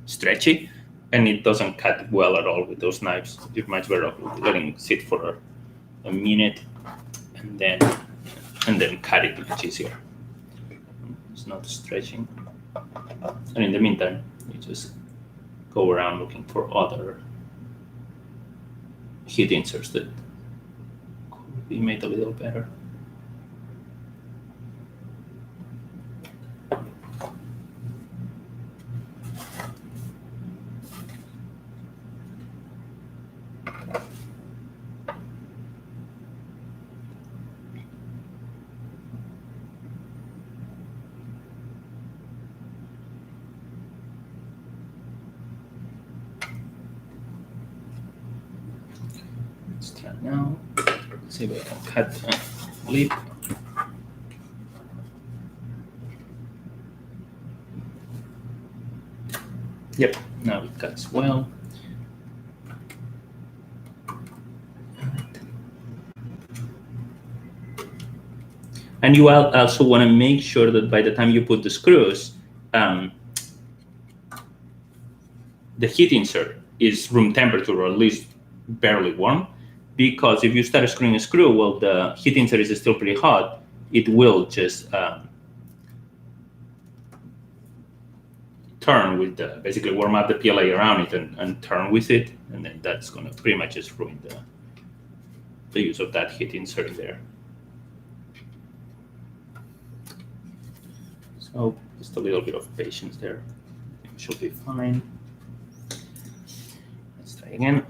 A: stretchy and it doesn't cut well at all with those knives. You're much better off letting it sit for a minute and then cut it much easier. It's not stretching. And in the meantime, you just go around looking for other heat inserts that could be made a little better. Let's try now. Let's see if I can cut a lip. Yep, now it cuts well. And you also want to make sure that by the time you put the screws, the heat insert is room temperature or at least barely warm. Because if you start screwing a screw, well, the heat insert is still pretty hot. It will just turn with basically warm up the PLA around it and turn with it, and then that's going to pretty much just ruin the use of that heat insert there. So just a little bit of patience there. Should be fine. Let's try again.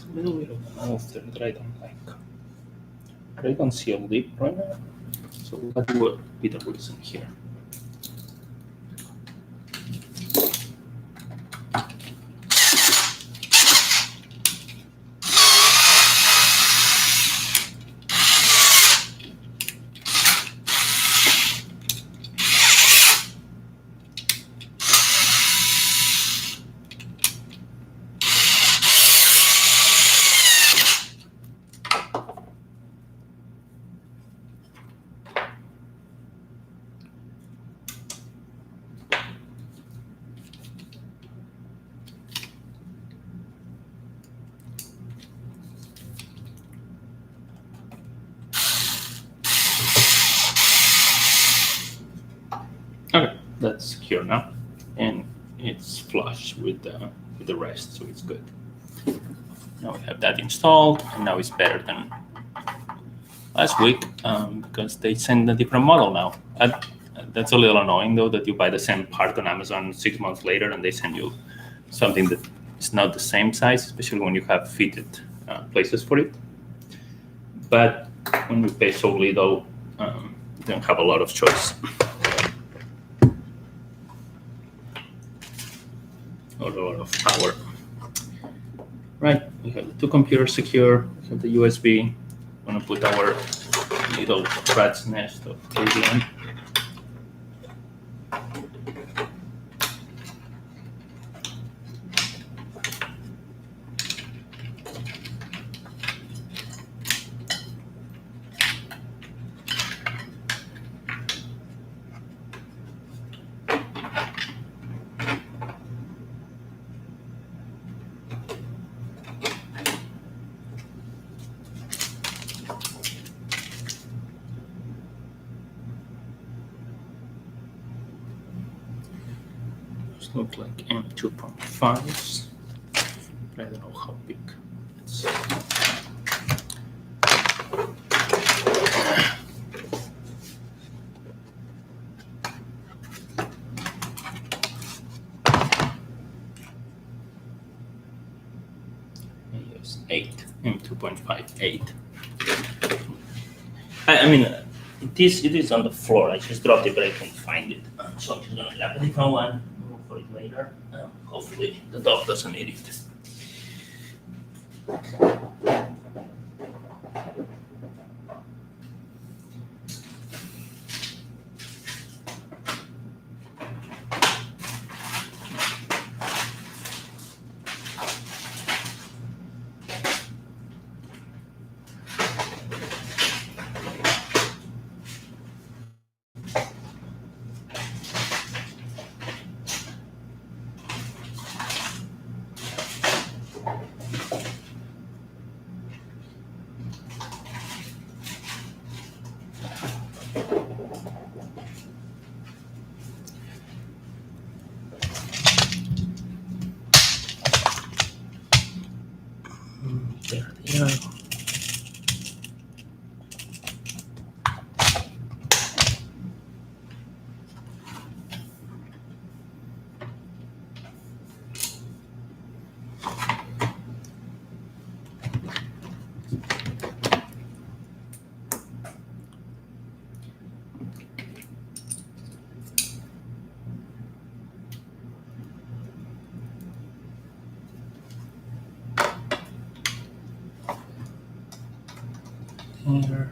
A: A little bit of monster that I don't like. But I don't see a lip right now, so we'll do a bit of reason here. Okay, that's secure now, and it's flush with the rest, so it's good. Now we have that installed, and now it's better than last week because they send a different model now. That's a little annoying though, that you buy the same part on Amazon 6 months later and they send you something that is not the same size, especially when you have fitted places for it. But when you pay so little, you don't have a lot of choice. Or a lot of power. Right, we have the two computers secure, we have the USB. I'm gonna put our little rat's nest of KVM. Look like M2.5s, but I don't know how big. It's use 8, M2.5, 8. I mean, it is on the floor. I just dropped it, but I can't find it. So I'm just gonna grab a different one. For it later. Hopefully the dog doesn't eat it. There they are. Here.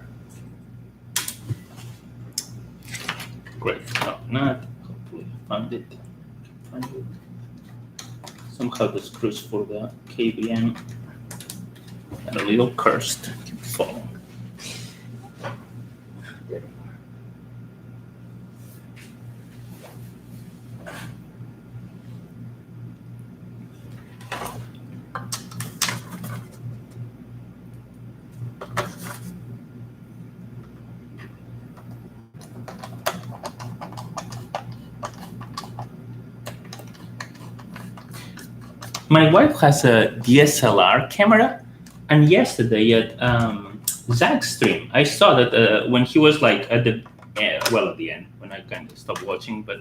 A: Great. No, not. Hopefully, find it. Some somehow the screws for the KVM are a little cursed. Keep falling. My wife has a DSLR camera, and yesterday at Zach's stream, I saw that when he was like at the at the end when I kind of stopped watching, but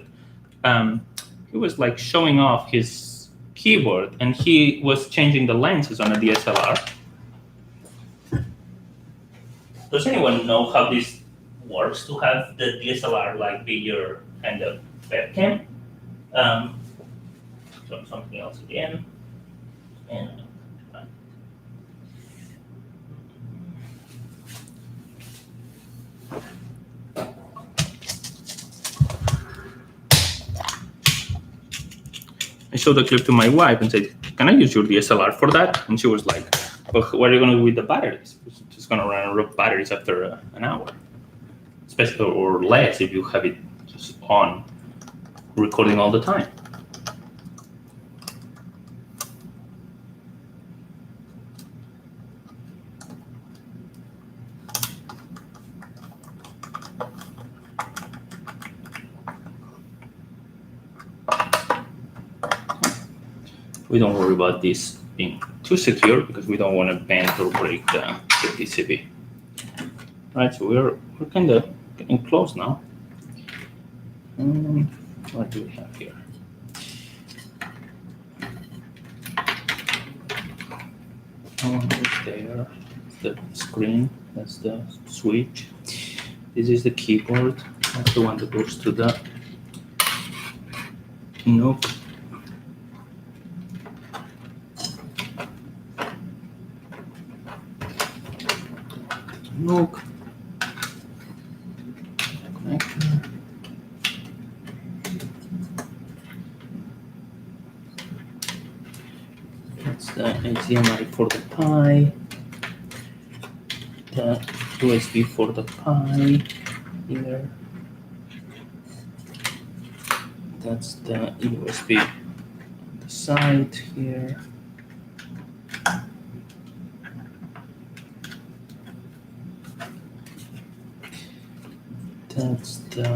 A: he was like showing off his keyboard, and he was changing the lenses on a DSLR. Does anyone know how this works to have the DSLR like be your kind of webcam? So something else again. And I showed the clip to my wife and said, "Can I use your DSLR for that?" And she was like, "Well, what are you going to do with the batteries? It's just going to run out of batteries after an hour, especially or less if you have it just on, recording all the time." We don't worry about this being too secure because we don't want to bend or break the PCB. All right, so we're kind of getting close now. What do we have here? There, the screen. That's the switch. This is the keyboard. That's the one that goes to the NUC. NUC. Connector. That's the HDMI for the Pi. The USB for the Pi here. That's the USB on the side here. That's the,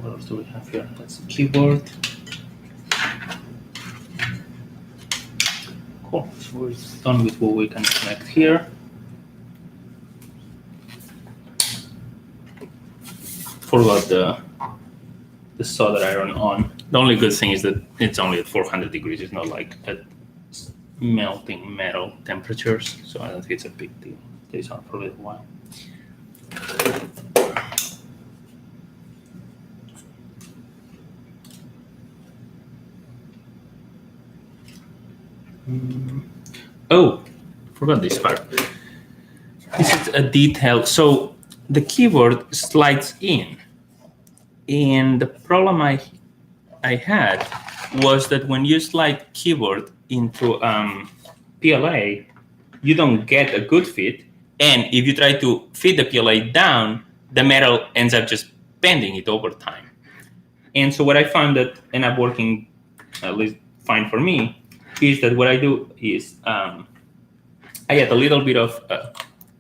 A: what else do we have here? That's the keyboard. Cool, so we're done with what we can connect here. Forgot the solder iron on. The only good thing is that it's only at 400 degrees. It's not like at melting metal temperatures, so I don't think it's a big deal. Stays on for a little while. Oh, forgot this part. This is a detail. So the keyboard slides in, and the problem I had was that when you slide keyboard into PLA, you don't get a good fit, and if you try to fit the PLA down, the metal ends up just bending it over time. And so what I found that ended up working at least fine for me is that what I do is I add a little bit of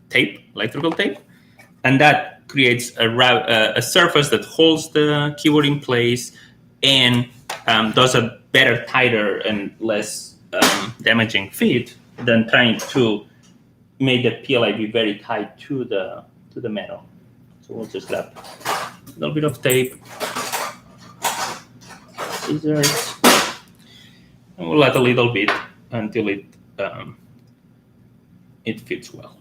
A: tape, electrical tape, and that creates a surface that holds the keyboard in place and does a better, tighter, and less damaging fit than trying to make the PLA be very tight to the metal. So we'll just grab a little bit of tape, scissors, and we'll add a little bit until it fits well.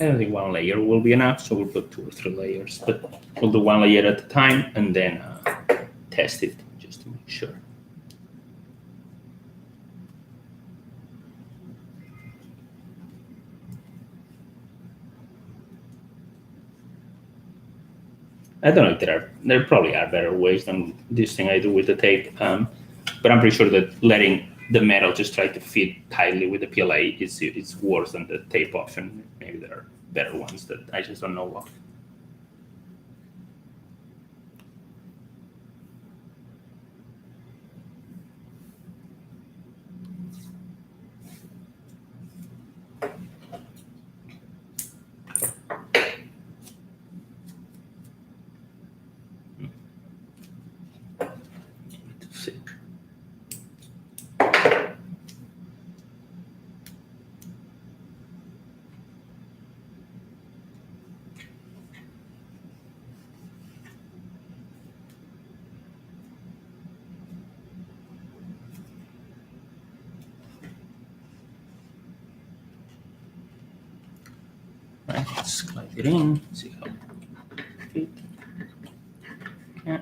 A: I don't think one layer will be enough, so we'll put 2 or 3 layers, but we'll do 1 layer at a time and then test it just to make sure. I don't know if there probably are better ways than this thing I do with the tape, but I'm pretty sure that letting the metal just try to fit tightly with the PLA is worse than the tape option. Maybe there are better ones that I just don't know of. Right, let's slide it in, see how it fits. Yeah.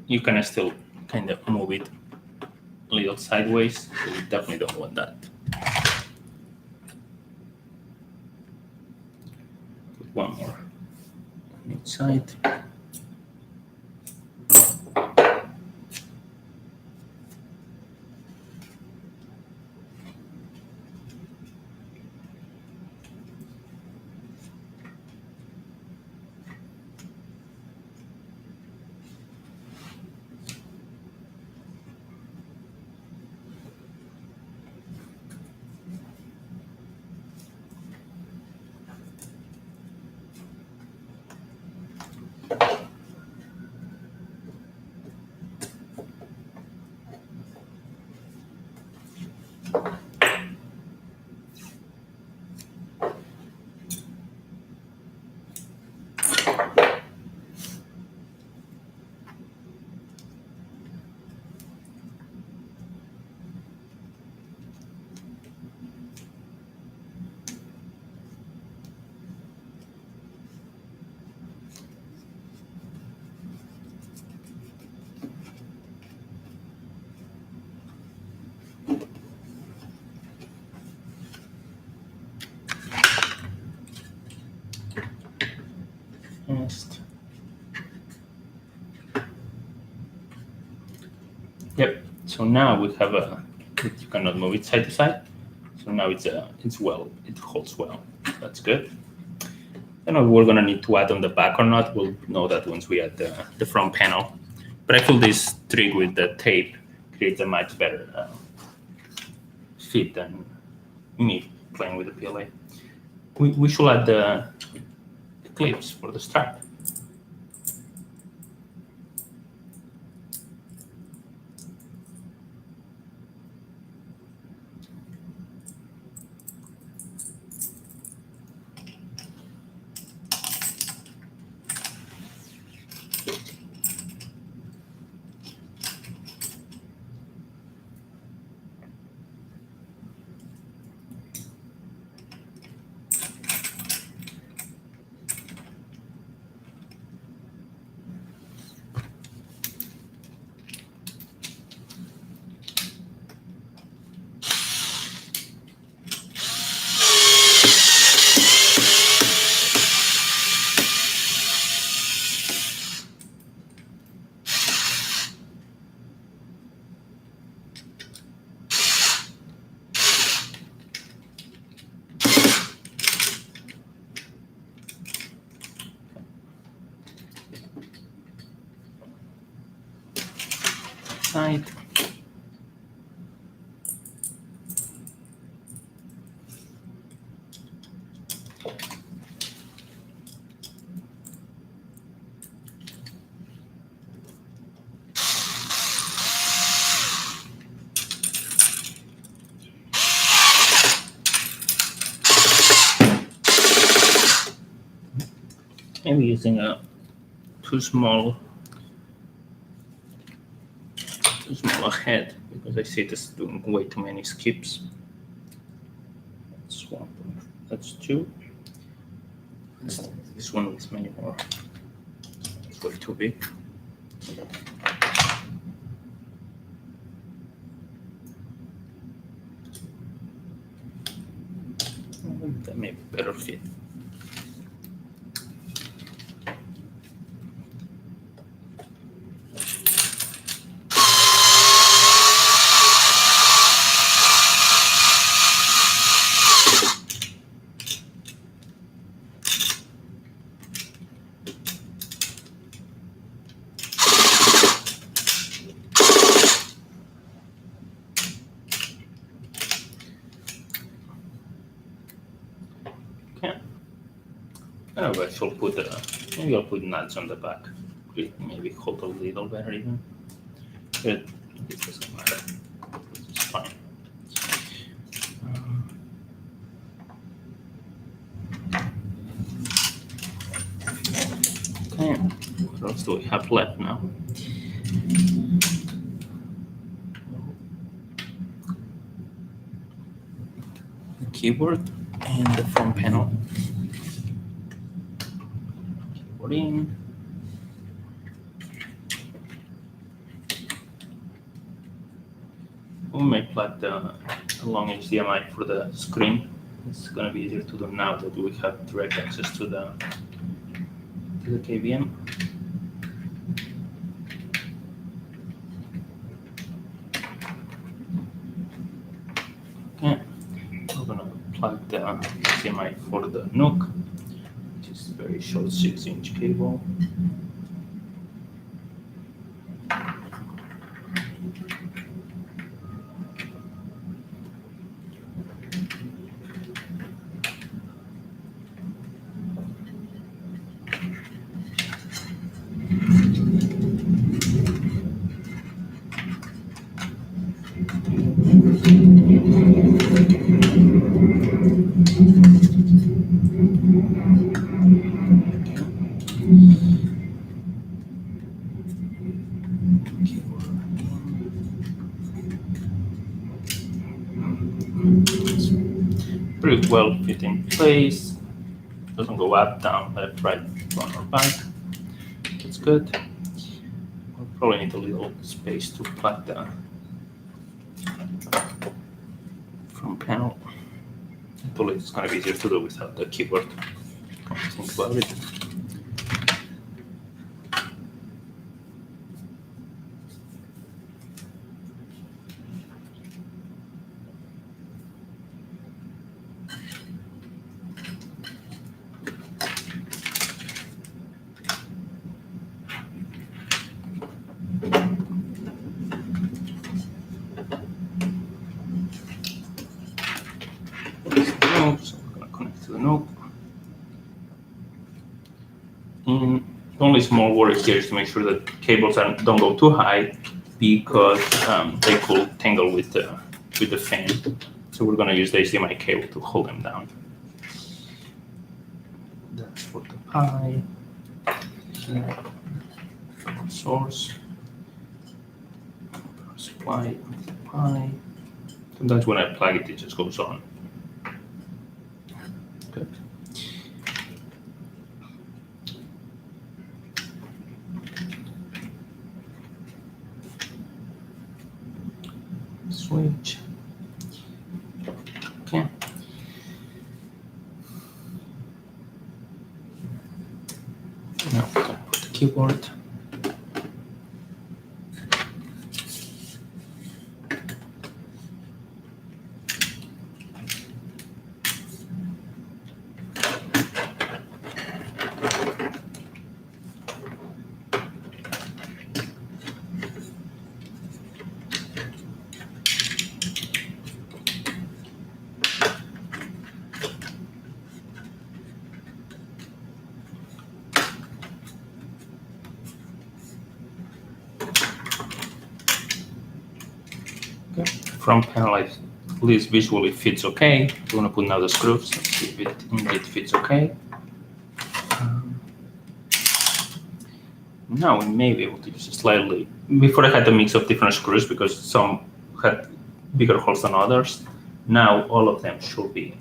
A: You can still kind of move it a little sideways, so we definitely don't want that. Put one more on each side. Next. Yep. So now we have you cannot move it side to side. So now it's well, it holds well. That's good. I don't know if we're gonna need to add on the back or not. We'll know that once we add the front panel. But I feel this trick with the tape creates a much better fit than me playing with the PLA. We should add the clips for the strap. Side. Maybe using a too small head because I see this doing way too many skips. That's 1. That's 2. This one is many more. It's way too big. That may be better fit. I shall put maybe I'll put nuts on the back. Maybe hold a little better even. But it doesn't matter. It's fine. Okay. What else do we have left now? The keyboard and the front panel. In. We may plug the long HDMI for the screen. It's going to be easier to do now that we have direct access to the KVM. Okay, we're going to plug the HDMI for the NUC. Very short 6-inch cable. Pretty well fit in place. Doesn't go up, down, left, right, front or back. That's good. We'll probably need a little space to plug the front panel. Hopefully it's going to be easier to do without the keyboard. Think about it. So we're going to connect to the node. And the only small worry here is to make sure that cables don't go too high because they could tangle with the fan. So we're going to use the HDMI cable to hold them down. That's for the Pi. Here, source, power supply, the Pi. Sometimes when I plug it, it just goes on. Good. Switch. Okay. Now we're going to put the keyboard. Okay. Front panel at least visually fits okay. We're going to put now the screws. Let's see if it indeed fits okay. Now we may be able to use it slightly. Before I had a mix of different screws because some had bigger holes than others. Now all of them should be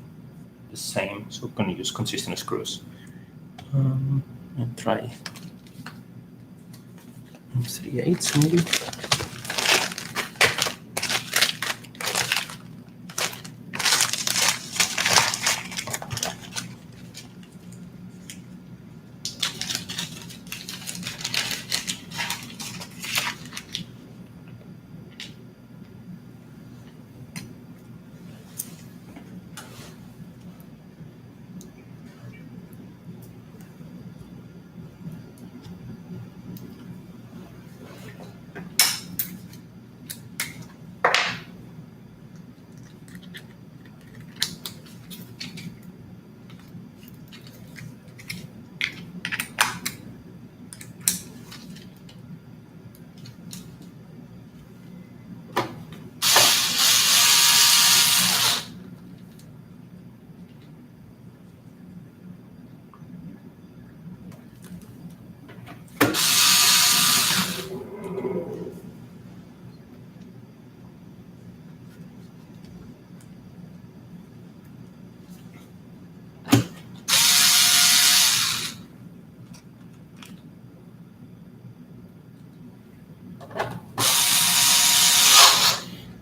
A: the same, so we're going to use consistent screws. I'll try 3/8 maybe.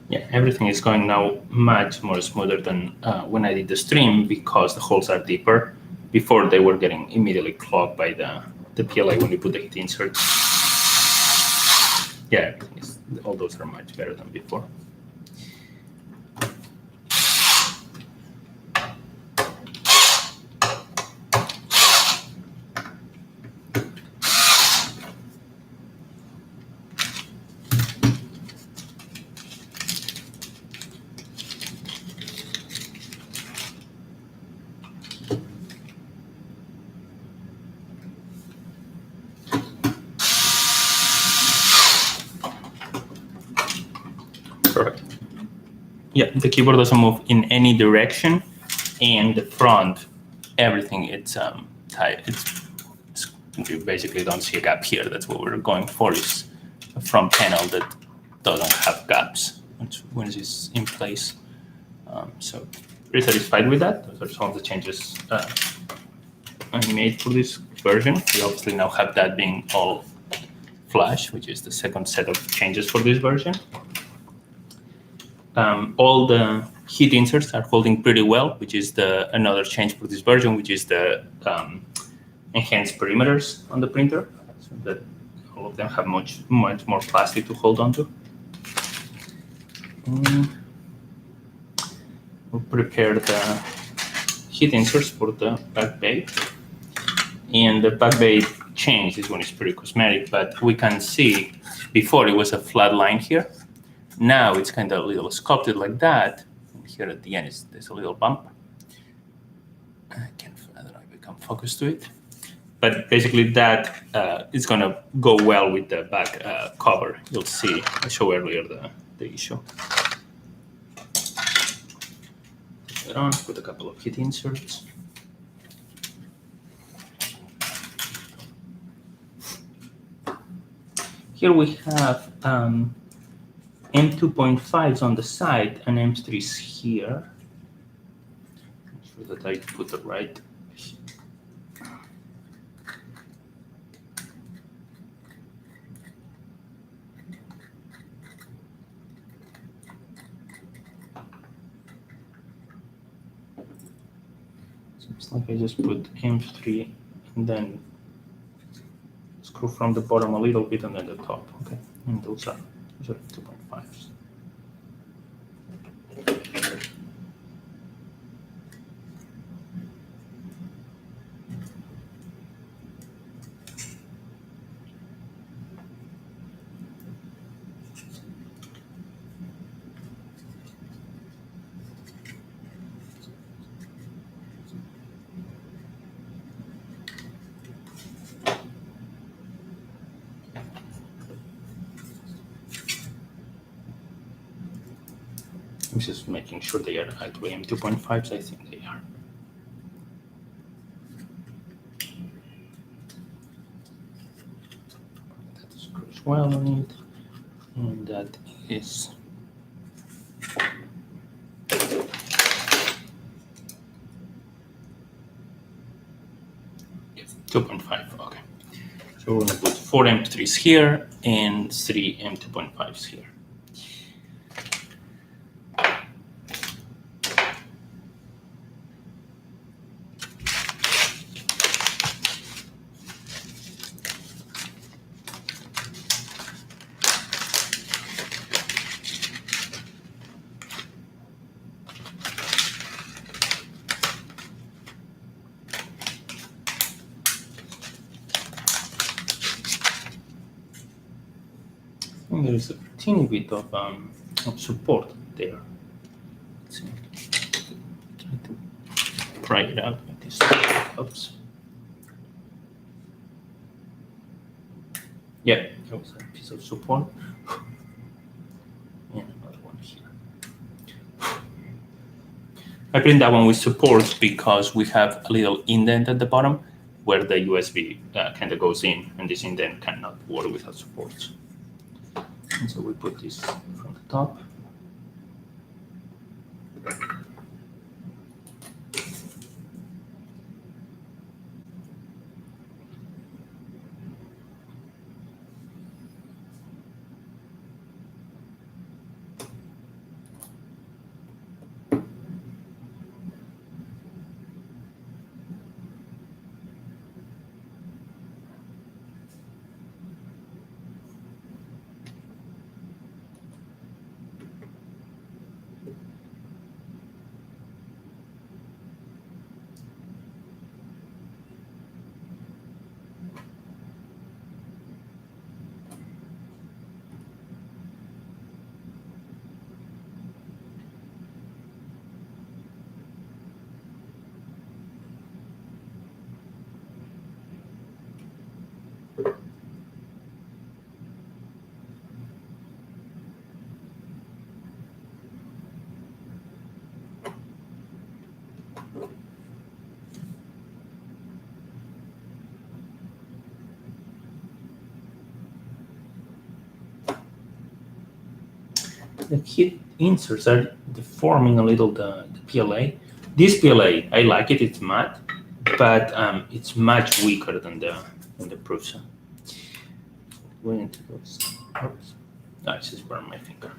A: Yeah, everything is going now much more smoother than when I did the stream because the holes are deeper. Before they were getting immediately clogged by the PLA when you put the heat insert. Yeah, all those are much better than before. Perfect. Yeah, the keyboard doesn't move in any direction, and the front, everything it's tight. You basically don't see a gap here. That's what we're going for, is a front panel that doesn't have gaps when it's in place. So pretty satisfied with that. Those are some of the changes I made for this version. We obviously now have that being all flush, which is the second set of changes for this version. All the heat inserts are holding pretty well, which is another change for this version, which is the enhanced perimeters on the printer, so that all of them have much more plastic to hold onto. We'll prepare the heat inserts for the back bay. And the back bay change, this one is pretty cosmetic, but we can see before it was a flat line here. Now it's kind of a little sculpted like that. And here at the end, there's a little bump. I don't know if we can focus to it. But basically that is going to go well with the back cover. You'll see, I showed earlier the issue. Put it on, put a couple of heat inserts. Here we have M2.5s on the side and M3s here. Make sure that I put the right. Seems like I just put M3 and then screw from the bottom a little bit and then the top. Okay, and those are 2.5s. I'm just making sure they are actually M2.5s. I think they are. That screws well on it, and that is. 2.5, okay. So we're gonna put 4 M3s here and 3 M2.5s here. And there is a teeny bit of support there. Let's see. Try to pry it out with this. Oops. Yeah, there was a piece of support. And another one here. I print that one with support because we have a little indent at the bottom where the USB kind of goes in, and this indent cannot work without supports. And so we put this from the top. The heat inserts are deforming a little the PLA. This PLA, I like it, it's matte, but it's much weaker than the Prusa. Going into those. Oops. I just burned my finger.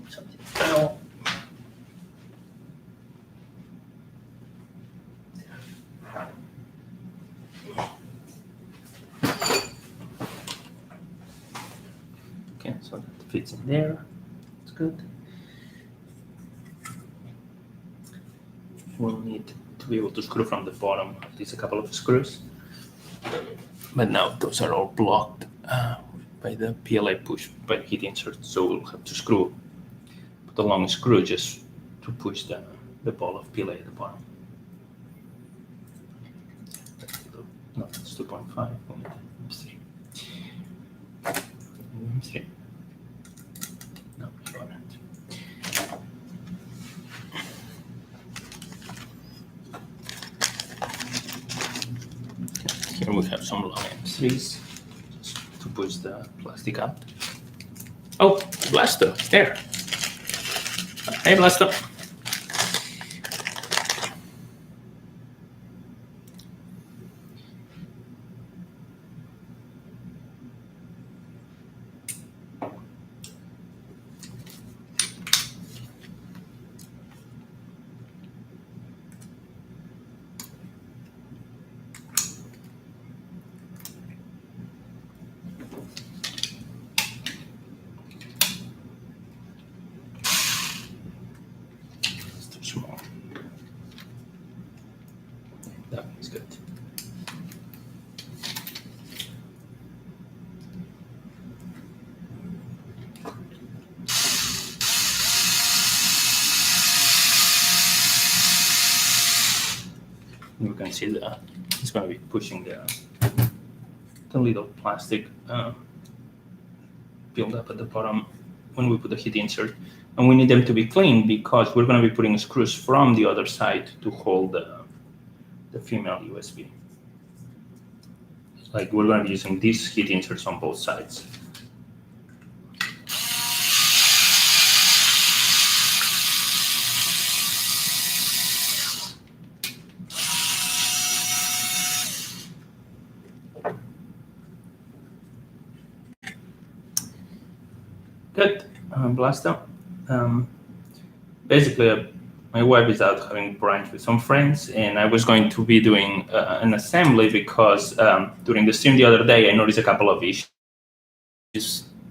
A: Something fell. Okay, so that fits in there. It's good. We'll need to be able to screw from the bottom, at least a couple of screws. But now those are all blocked by the PLA push by the heat insert, so we'll have to put a long screw just to push the ball of PLA at the bottom. No, that's 2.5. M3. M3. No, I got it. Here we have some long M3s just to push the plastic out. Oh, Blaster, there. Hey, Blaster. Small. That is good. You can see that it's going to be pushing the little plastic build up at the bottom when we put the heat insert. And we need them to be clean because we're going to be putting screws from the other side to hold the female USB. Like we're going to be using these heat inserts on both sides. Good. Blast out. Basically, my wife is out having brunch with some friends, and I was going to be doing an assembly because during the stream the other day, I noticed a couple of issues.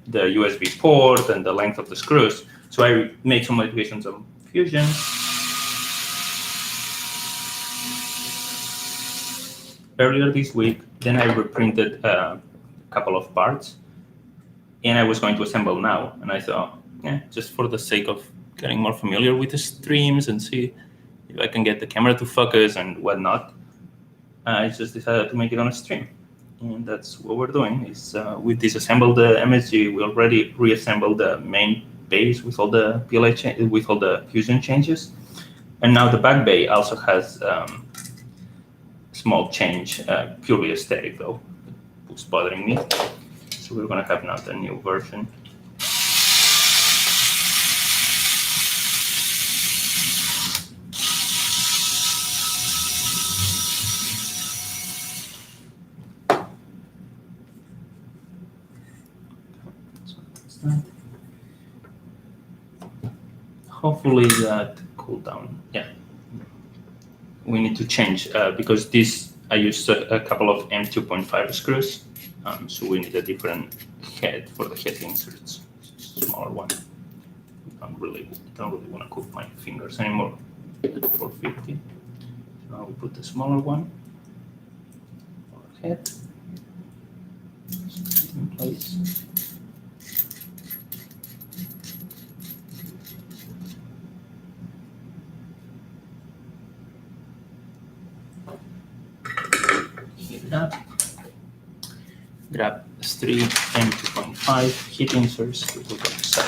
A: The USB port and the length of the screws. So I made some modifications on Fusion. Earlier this week, then I reprinted a couple of parts, and I was going to assemble now. And I thought, yeah, just for the sake of getting more familiar with the streams and see if I can get the camera to focus and whatnot, I just decided to make it on a stream. And that's what we're doing. Is we disassembled the MSG. We already reassembled the main base with all the PLA with all the fusion changes, and now the back bay also has small change, purely aesthetic though. It was bothering me. So we're gonna have now the new version. Hopefully that cooled down. Yeah, we need to change because this I used a couple of M2.5 screws, so we need a different head for the head inserts, smaller one. Don't really want to cook my fingers anymore. 450. Now we put the smaller one. Head in place. Up. Grab 3 and 2.5 heat inserts to put on the side.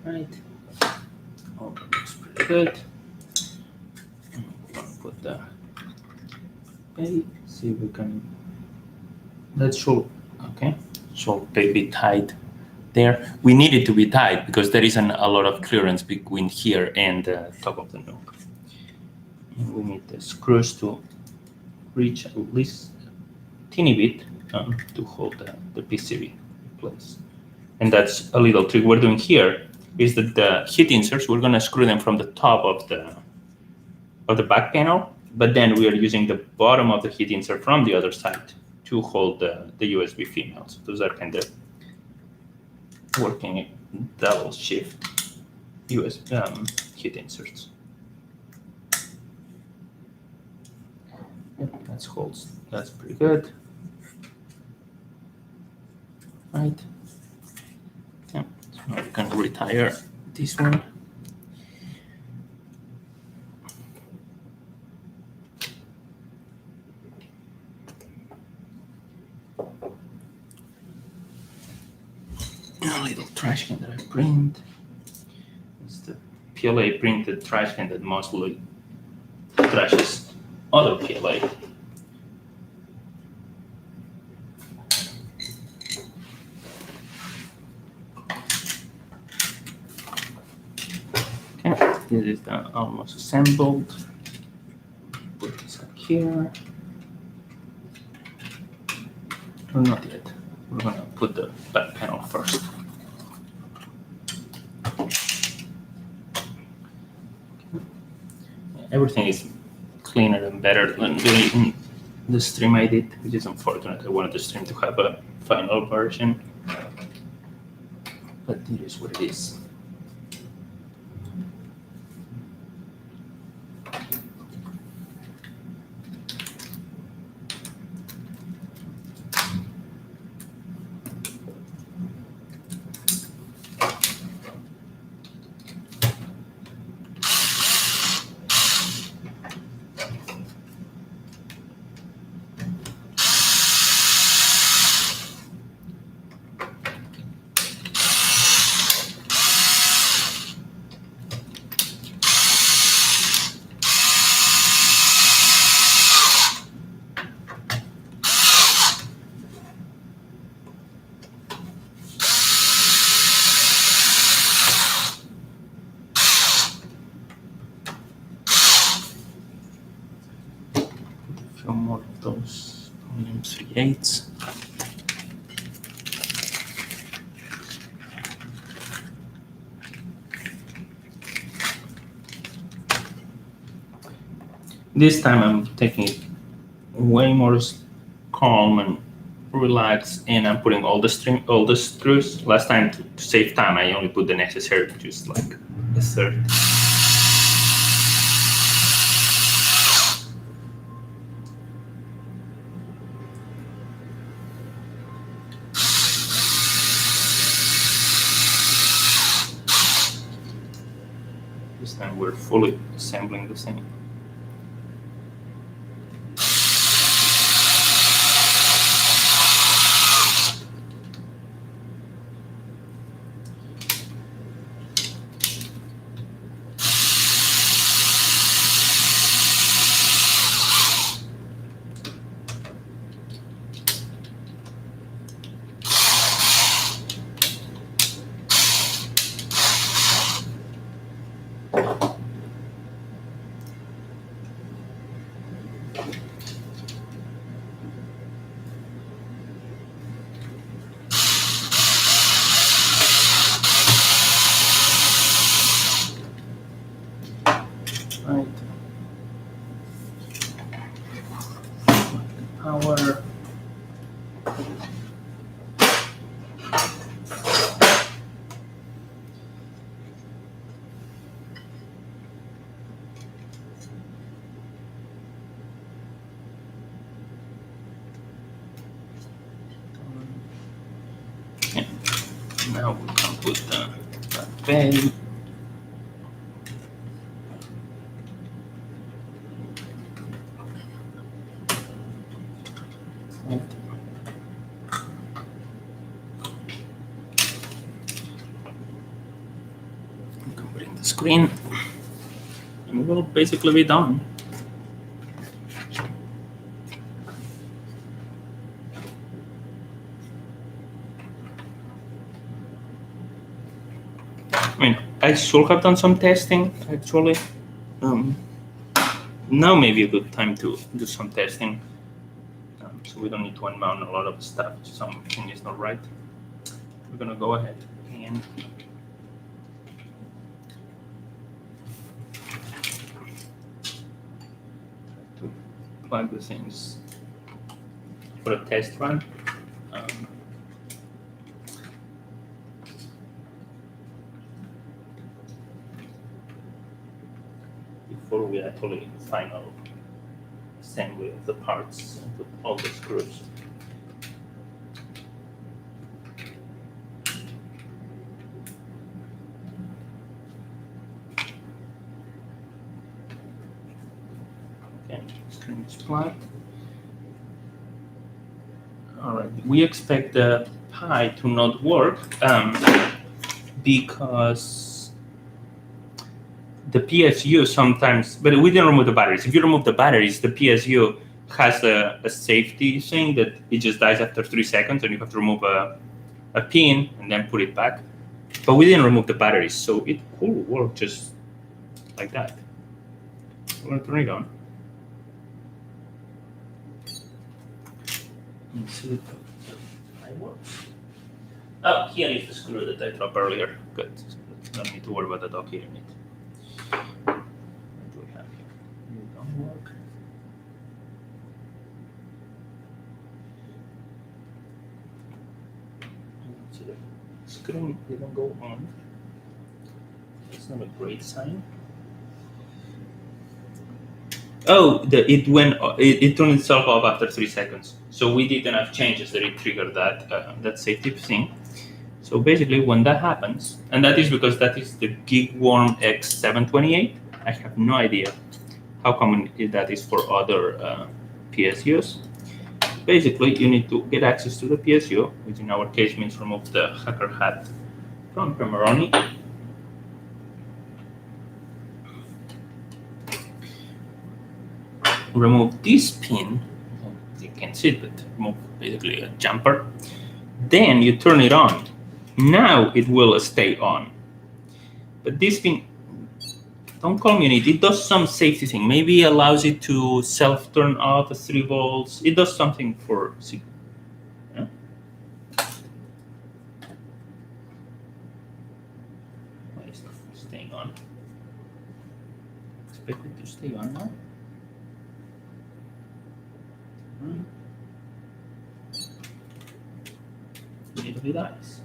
A: Right. Oh, that looks pretty good. I'm gonna put the see if we can. That should be tight there. We need it to be tight because there isn't a lot of clearance between here and the top of the nook. And we need the screws to reach at least a teeny bit to hold the PCB in place. And that's a little trick we're doing here is that the heat inserts, we're gonna screw them from the top of the back panel, but then we are using the bottom of the heat insert from the other side to hold the USB females. Those are kind of working double shift USB heat inserts. Yep, that holds. That's pretty good. Right. Yeah. So now we can retire this one. A little trash can that I print. It's the PLA printed trash can that mostly trashes other PLA. Okay, this is almost assembled. Put this up here. Or not yet. We're gonna put the back panel first. Everything is cleaner and better than the stream I did, which is unfortunate. I wanted the stream to have a final version. but it is what it is. Few more of those aluminum 3/8. This time I'm taking it way more calm and relaxed, and I'm putting all the screws. Last time, to save time, I only put the necessary, just like a third. This time we're fully assembling the thing. Right. Power. Okay. Now we can put the bed. Covering the screen, and we'll basically be done. I mean, I should have done some testing actually. Now may be a good time to do some testing, so we don't need to unmount a lot of stuff if something is not right. We're gonna go ahead and to plug the things for a test run. Before we actually final assembly of the parts and put all the screws. Okay, screen is plugged. All right, we expect the Pi to not work because the PSU sometimes, but we didn't remove the batteries. If you remove the batteries, the PSU has a safety thing that it just dies after 3 seconds, and you have to remove a pin and then put it back. But we didn't remove the batteries, so it could work just like that. I'm gonna turn it on. Let's see if it works. Oh, here is the screw that I dropped earlier. Good. Don't need to worry about the dock here in it. What do we have here? It don't work. Screen didn't go on. It's not a great sign. Oh, it turned itself off after 3 seconds. So we did enough changes that it triggered that safety thing. So basically, when that happens, and that is because that is the GigWorm X728. I have no idea how common that is for other PSUs. Basically, you need to get access to the PSU, which in our case means remove the hacker hat from Pepperoni. Remove this pin. You can't see it, but remove basically a jumper. Then you turn it on. Now it will stay on. But this pin, don't call me on it. It does some safety thing. Maybe allows it to self-turn off at 3 volts. It does something for. Yeah? Why is it staying on? Expect it to stay on now. Immediately dies.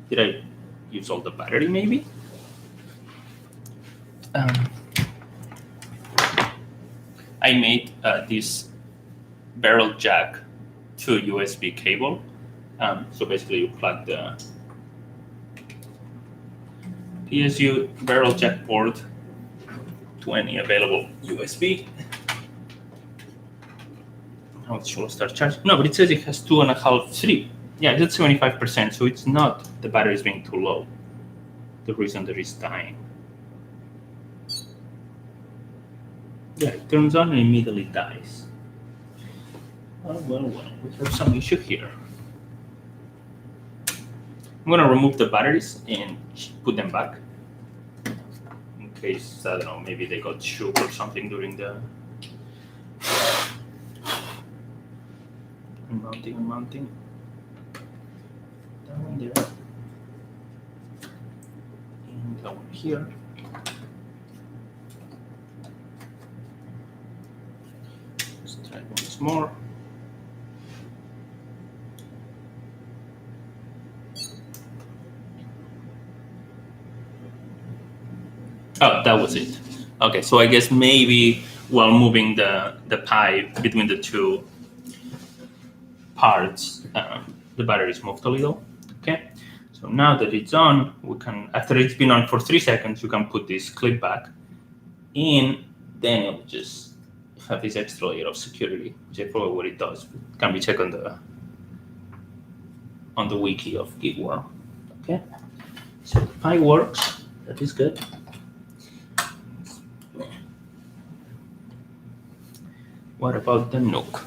A: Did I use all the battery maybe? I made this barrel jack to USB cable. So basically you plug the PSU barrel jack port to any available USB. Now it should start charging. No, but it says it has 2.5, 3. Yeah, it's at 75%, so it's not the battery is being too low. The reason that it's dying. Yeah, it turns on and immediately dies. Well, we have some issue here. I'm gonna remove the batteries and put them back. In case, I don't know, maybe they got shook or something during the unmounting. That one there. And that one here. Let's try once more. Oh, that was it. Okay, so I guess maybe while moving the pipe between the two parts, the batteries moved a little. Okay, so now that it's on, we can, after it's been on for 3 seconds, you can put this clip back in, then it'll just have this extra layer of security, which I forgot what it does. It can be checked on the wiki of GigWorm. Okay, so the pipe works, that is good. What about the Nook?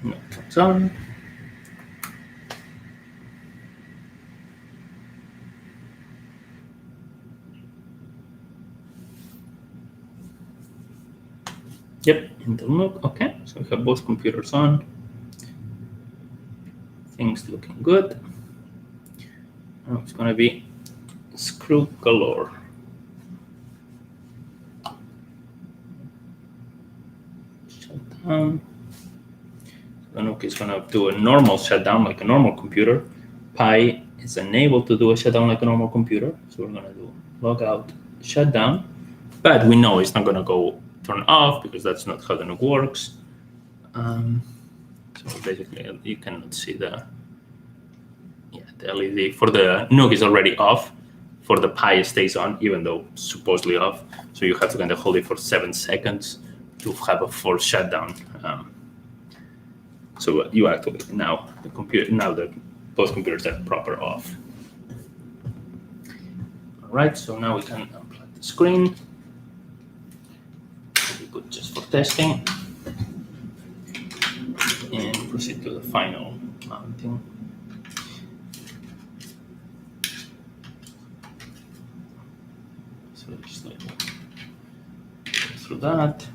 A: Nook comes on. Yep, Intel Nook. Okay, so we have both computers on. Things looking good. Now it's gonna be screw galore. Shut down. The Nook is gonna do a normal shutdown like a normal computer. Pi is unable to do a shutdown like a normal computer, so we're gonna do log out, shutdown. But we know it's not gonna go turn off because that's not how the Nook works. So basically, you cannot see the LED for the Nook is already off. For the Pi, it stays on even though supposedly off. So you have to kind of hold it for 7 seconds to have a full shutdown. So you activate now the computer. Now the both computers are proper off. All right. So now we can unplug the screen. Good just for testing, and proceed to the final mounting. So just like go through that.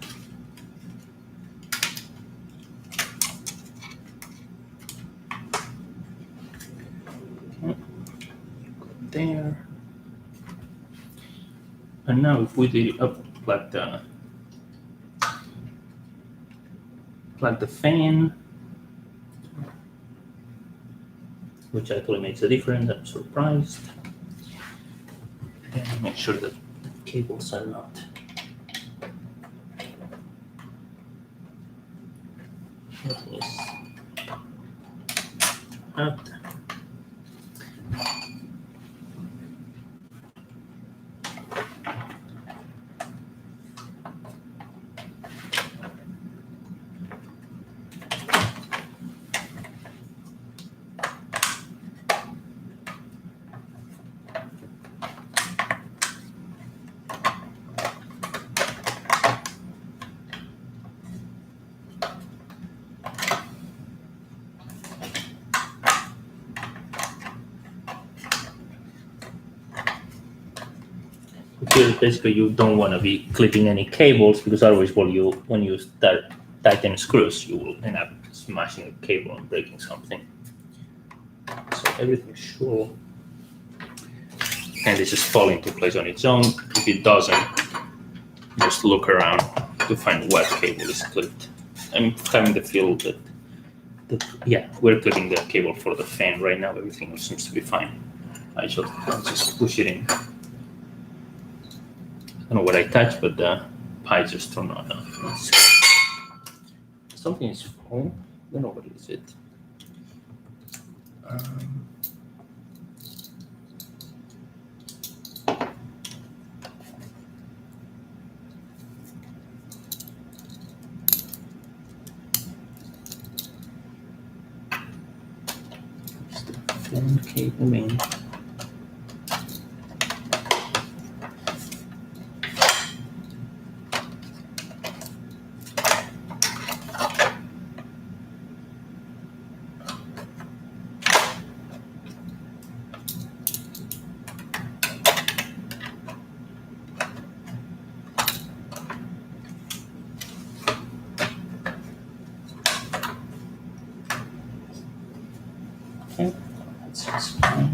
A: there. And now if we did plug the fan, which actually makes a difference. I'm surprised. And make sure that the cables are not out. Because basically you don't want to be clipping any cables, because otherwise, when you start tightening screws, you will end up smashing a cable and breaking something. So everything should kind of just fall into place on its own. If it doesn't, just look around to find what cable is clipped. I'm having the feel that yeah, we're clipping the cable for the fan right now. Everything else seems to be fine. I'll just push it in. I don't know what I touched, but the pie just turned on. Something is wrong. I don't know what is it. Fan cabling. Okay, that's just fine.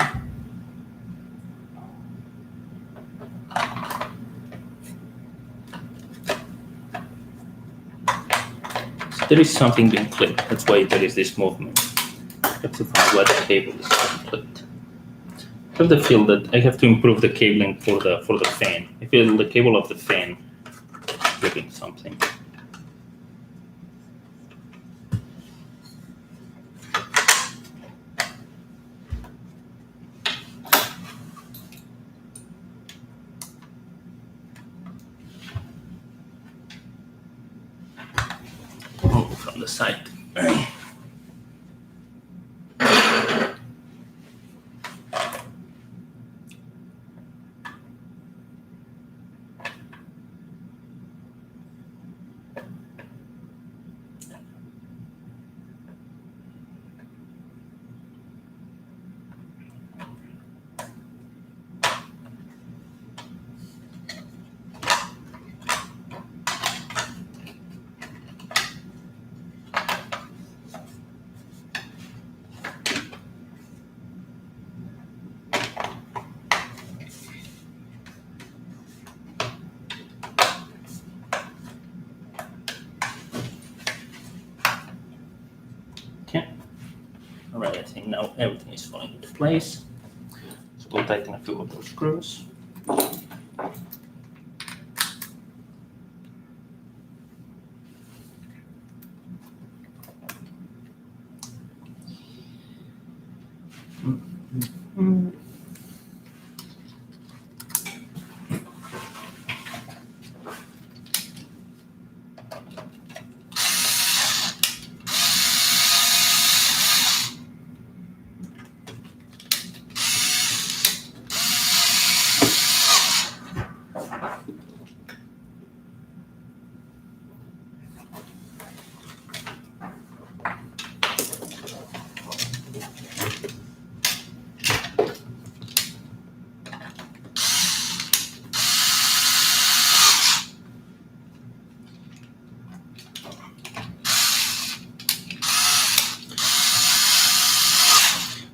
A: So there is something being clipped. That's why there is this movement. I have to find what the cable is being clipped. I have the feel that I have to improve the cabling for the fan. I feel the cable of the fan is clipping something. From the side. Okay. All right, I think now everything is falling into place. So we'll tighten a few of those screws.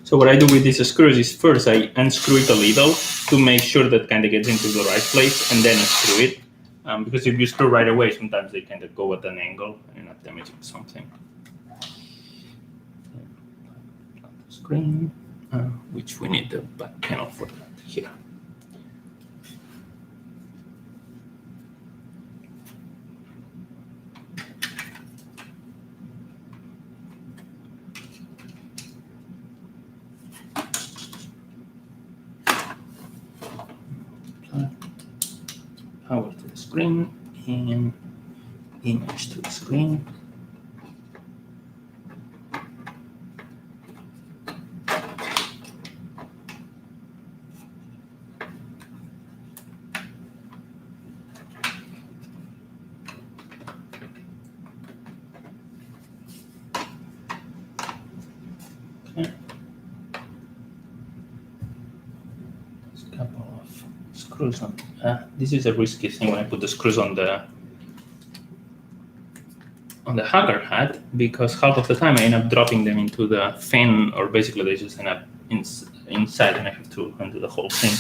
A: So what I do with these screws is first I unscrew it a little to make sure that kind of gets into the right place, and then unscrew it. Because if you screw right away, sometimes they kind of go at an angle and not damaging something. Screen, which we need the back panel for that here. Power to the screen and image to the screen. Okay. There's a couple of screws on. This is a risky thing when I put the screws on the hugger hat, because half of the time I end up dropping them into the fan, or basically they just end up inside, and I have to undo the whole thing.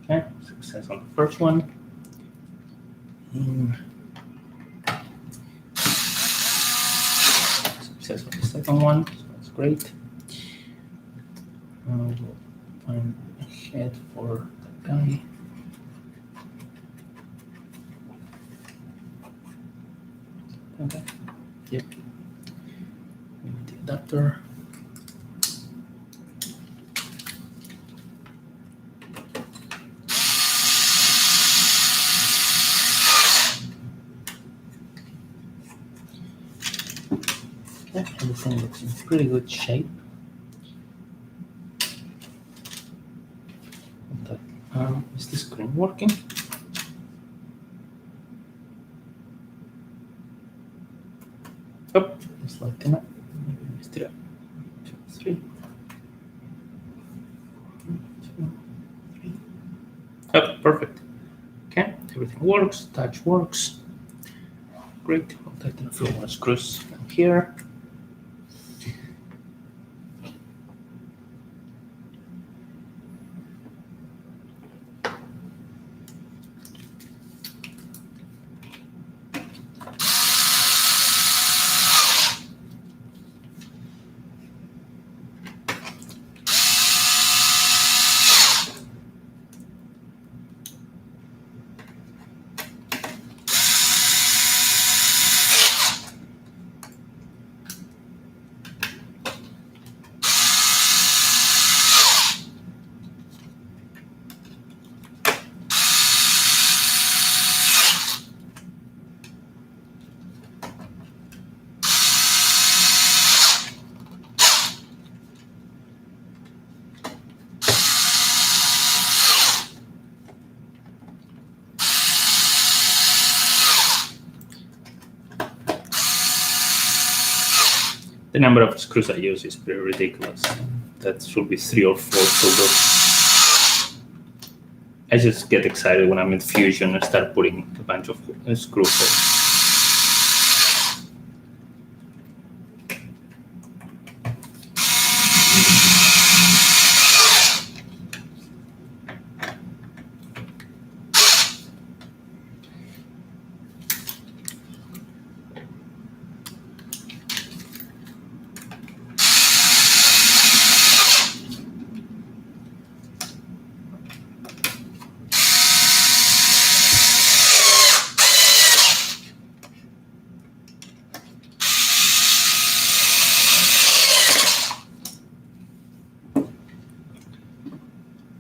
A: Okay, success on the first one. Success on the second one, so that's great. We'll find a head for that guy. Okay. Yep. We need the adapter. Okay, everything looks in pretty good shape. Is the screen working? Oh, it's lighting up. Maybe I missed it up. 2, 3. 1, 2, 3. Oh, perfect. Okay, everything works. Touch works. Great. I'll tighten a few more screws down here. The number of screws I use is pretty ridiculous. That should be 3 or 4 total. I just get excited when I'm in Fusion and start putting a bunch of screw holes.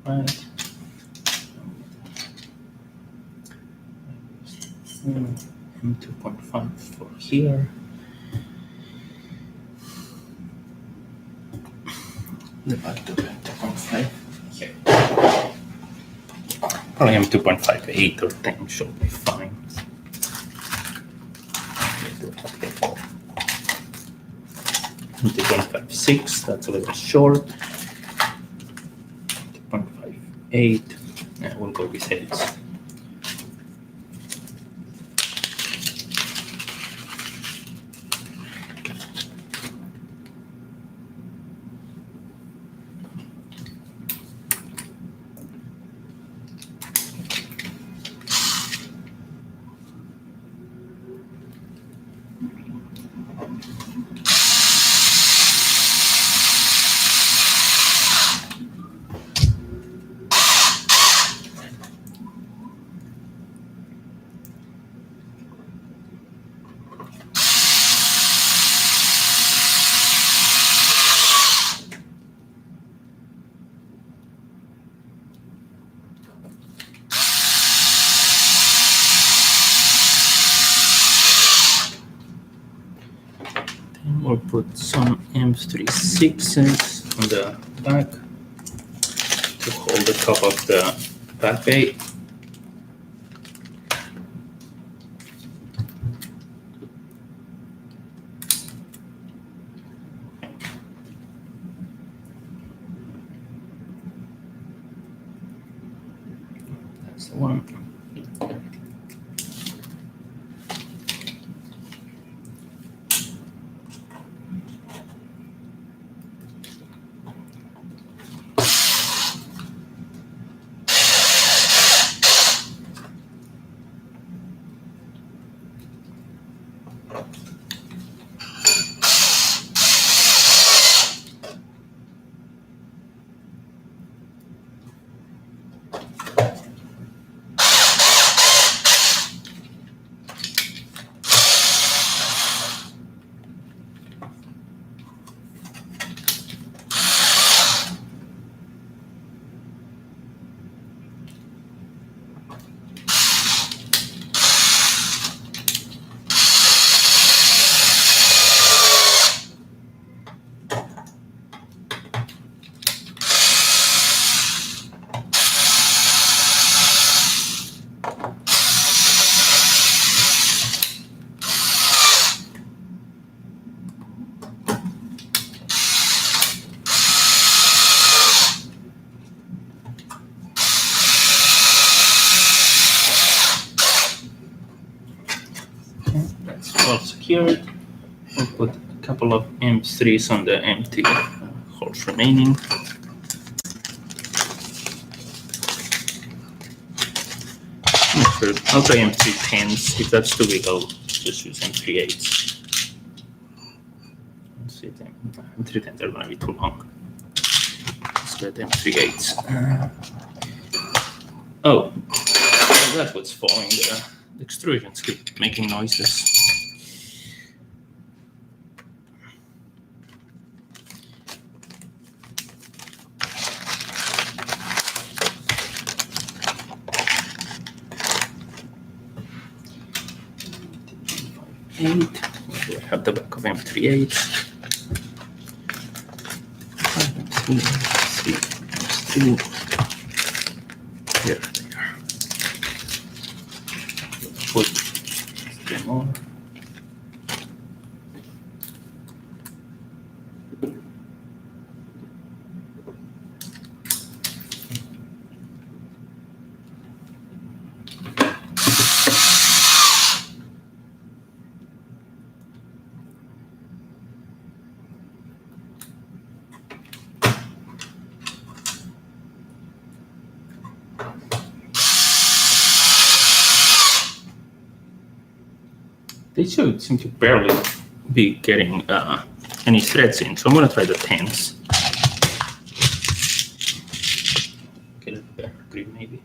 A: Right. M2.5 for here. The back to M2.5 here. Probably M2.5, 8 or 10 should be fine. M2.56, that's a little short. 2.58, yeah, we'll go with 8. we'll put some M36s on the back to hold the top of the back bay. That's the one. That's well secured. We'll put a couple of M3s on the empty holes remaining. I'll try M310s. If that's too big, I'll just use M38s. Let's see, M310s are going to be too long. Let's get M38s. Oh, that's what's falling there. The extrusions keep making noises. We have the back of M38. Here they are. Put 3 more. They should seem to barely be getting any threads in, so I'm going to try the 10s. Get a better grip, maybe.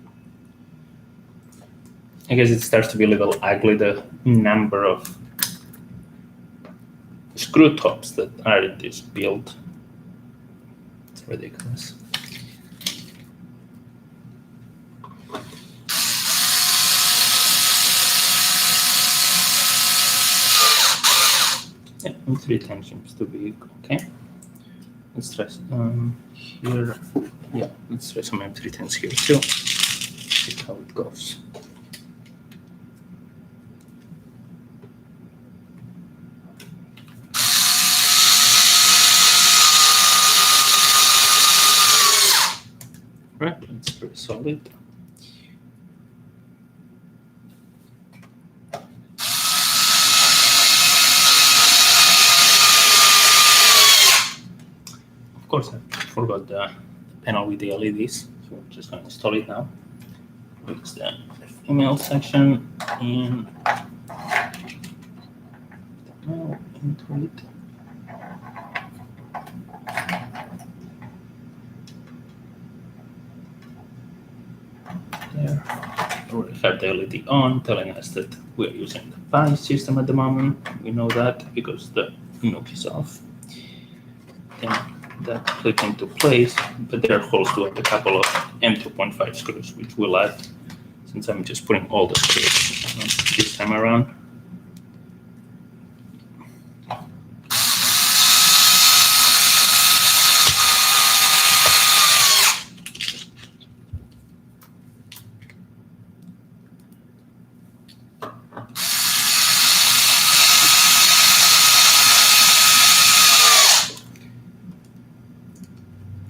A: I guess it starts to be a little ugly, the number of screw tops that are in this build. It's ridiculous. Yeah, M310 seems to be okay. Let's try here. Yeah, let's try some M310s here too. See how it goes. Right, it's pretty solid. Of course, I forgot the panel with the LEDs, so we're just going to install it now. It's the female section in into it. There. We have the LED on, telling us that we're using the PI system at the moment. We know that because the NUC is off. Then that clips into place, but there are holes to add a couple of M2.5 screws, which we'll add since I'm just putting all the screws this time around.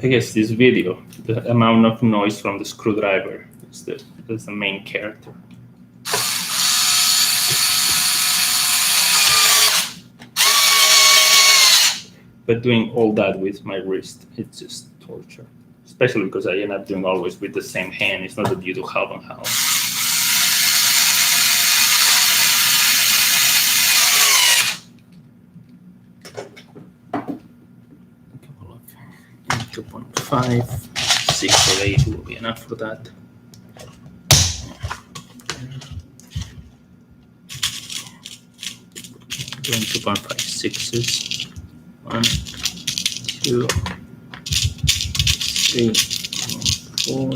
A: I guess this video, the amount of noise from the screwdriver is the main character. But doing all that with my wrist, it's just torture. Especially because I end up doing always with the same hand. It's not that you do half and half. A couple of 2.5, 6 or 8 will be enough for that. Doing 2.5 sixes. 1, 2, 3, 4.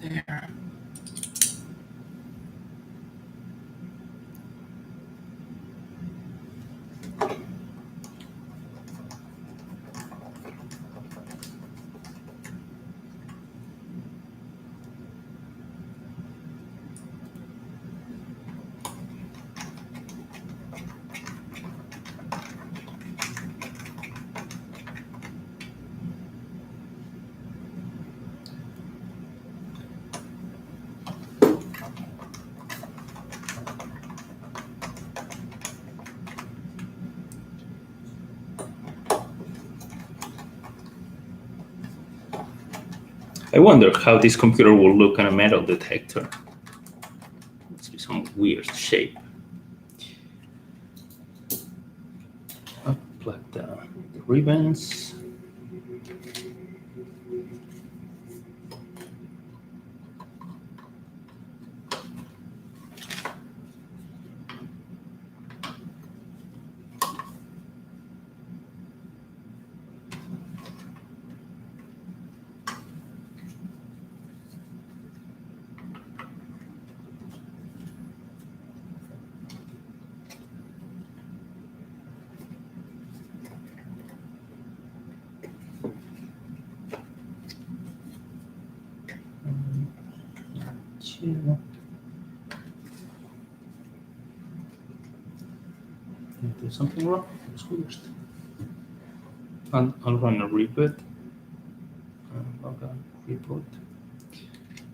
A: There. I wonder how this computer will look on a metal detector. Let's do some weird shape. Plug the ribbons. Did I do something wrong? It's weird. I'll run a reboot. Log on, reboot.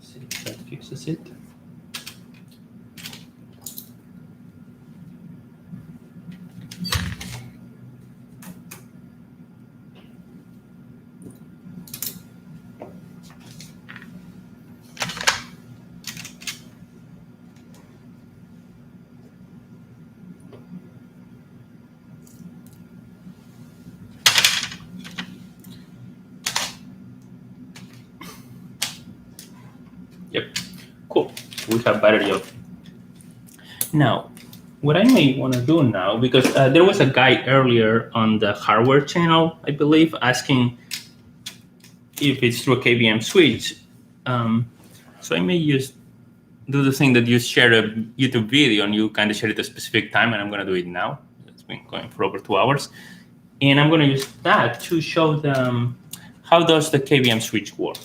A: See if that fixes it. Yep, cool. We have battery up. Now, what I may want to do now, because there was a guy earlier on the hardware channel, I believe, asking if it's through a KVM switch. So I may do the thing that you share a YouTube video and you kind of share it at a specific time, and I'm going to do it now. It's been going for over 2 hours. And I'm going to use that to show them how does the KVM switch work.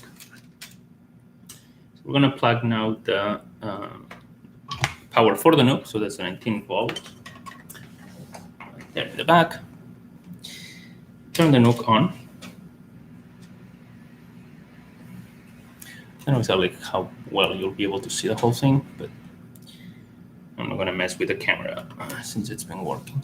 A: We're going to plug now the power for the NUC, so that's 19 volts. Right there in the back. Turn the NUC on. I don't know exactly how well you'll be able to see the whole thing, but I'm not going to mess with the camera since it's been working.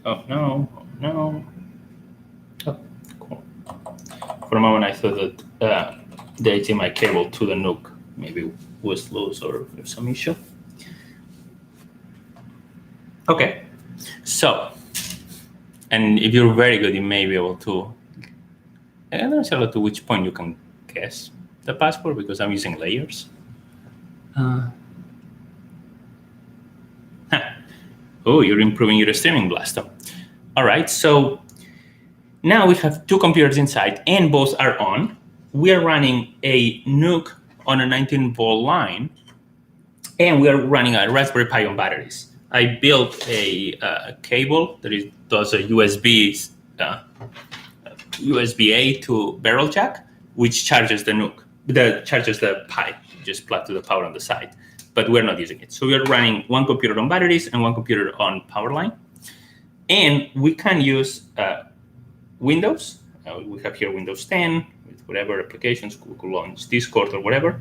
A: Oh no, no. Oh, cool. For a moment I thought that the HDMI cable to the NUC maybe was loose or there's some issue. Okay, so, and if you're very good, you may be able to, I don't know exactly to which point you can guess the password because I'm using layers. Oh, you're improving your streaming, Blasto. All right, so now we have two computers inside and both are on. We are running a NUC on a 19-volt line, and we are running a Raspberry Pi on batteries. I built a cable that does a USB-A to barrel jack, which charges the NUC, that charges the Pi, just plug to the power on the side. But we're not using it. So we are running one computer on batteries and one computer on power line. And we can use Windows. We have here Windows 10 with whatever applications, Google launch Discord or whatever.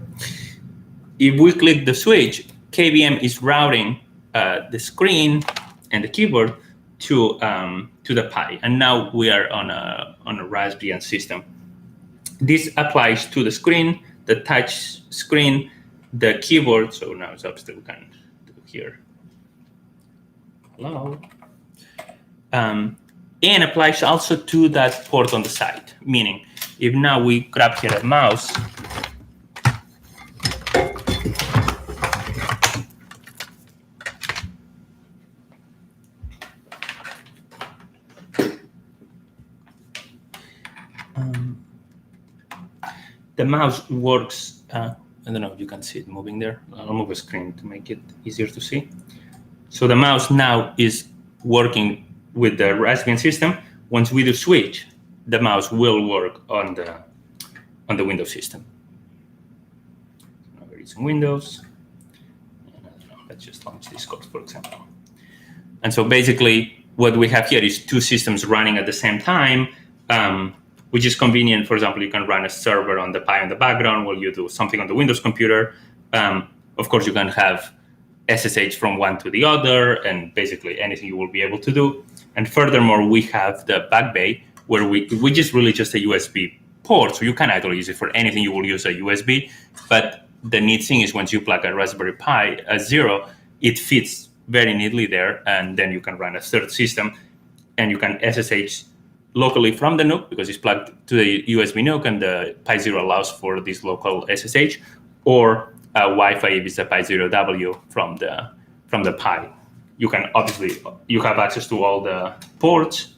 A: If we click the switch, KVM is routing the screen and the keyboard to the Pi, and now we are on a Raspbian system. This applies to the screen, the touch screen, the keyboard. So now it's upstairs. We can do here. Hello. And applies also to that port on the side. Meaning, if now we grab here a mouse. The mouse works, I don't know if you can see it moving there. I'll move the screen to make it easier to see. So the mouse now is working with the Raspbian system. Once we do switch, the mouse will work on the Windows system. Now we're using Windows. And I don't know, let's just launch Discord, for example. And so basically what we have here is two systems running at the same time, which is convenient. For example, you can run a server on the Pi in the background while you do something on the Windows computer. Of course, you can have SSH from one to the other, and basically anything you will be able to do. And furthermore, we have the back bay, where which is really just a USB port. So you can actually use it for anything you will use a USB. But the neat thing is once you plug a Raspberry Pi, a 0, it fits very neatly there. And then you can run a third system, and you can SSH locally from the NUC because it's plugged to the USB NUC, and the Pi 0 allows for this local SSH, or Wi-Fi if it's a Pi 0W from the Pi. You can obviously, you have access to all the ports,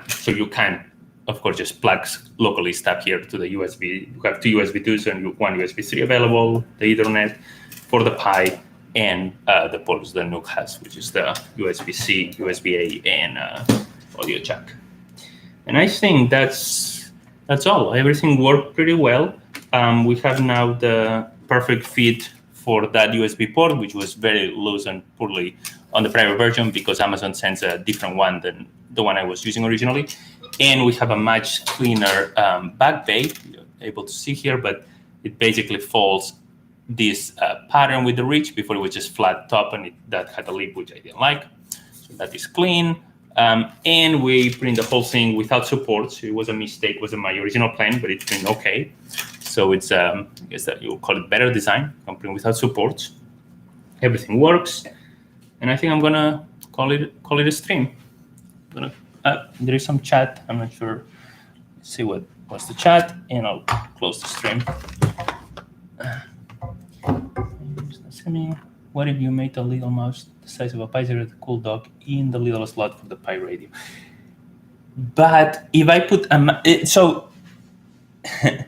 A: so you can, of course, just plug locally stuff here to the USB. You have two USB 2s and one USB 3 available, the Ethernet for the Pi, and the ports the NUC has, which is the USB-C, USB-A, and audio jack. And I think that's all. Everything worked pretty well. We have now the perfect fit for that USB port, which was very loose and poorly on the private version because Amazon sends a different one than the one I was using originally. And we have a much cleaner back bay, you're able to see here, but it basically folds this pattern with the ridge. Before it was just flat top, and that had a lip, which I didn't like. So that is clean. And we print the whole thing without support. So it was a mistake, it wasn't my original plan, but it's been okay. So it's, I guess that you call it better design, print without support. Everything works. And I think I'm gonna call it a stream. There is some chat, I'm not sure. Let's see what's the chat, and I'll close the stream. What if you made a little mouse the size of a Pi 0 with a cool dock in the little slot for the Pi radio? But if I put so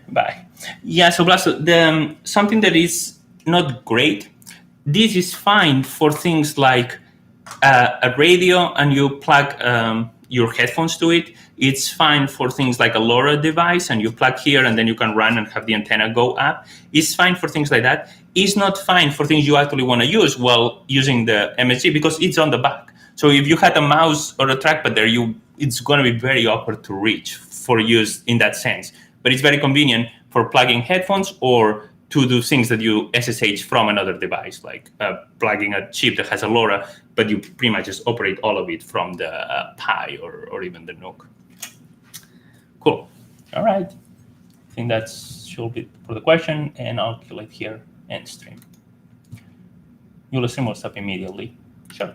A: bye. Yeah, so Blasto, something that is not great. This is fine for things like a radio, and you plug your headphones to it. It's fine for things like a LoRa device, and you plug here, and then you can run and have the antenna go up. It's fine for things like that. It's not fine for things you actually want to use while using the MSG because it's on the back. So if you had a mouse or a trackpad there, it's going to be very awkward to reach for use in that sense. But it's very convenient for plugging headphones or to do things that you SSH from another device, like plugging a chip that has a LoRa, but you pretty much just operate all of it from the Pi or even the NUC. Cool. All right. I think that should be for the question, and I'll kill it here and stream. You'll stream will stop immediately. Sure.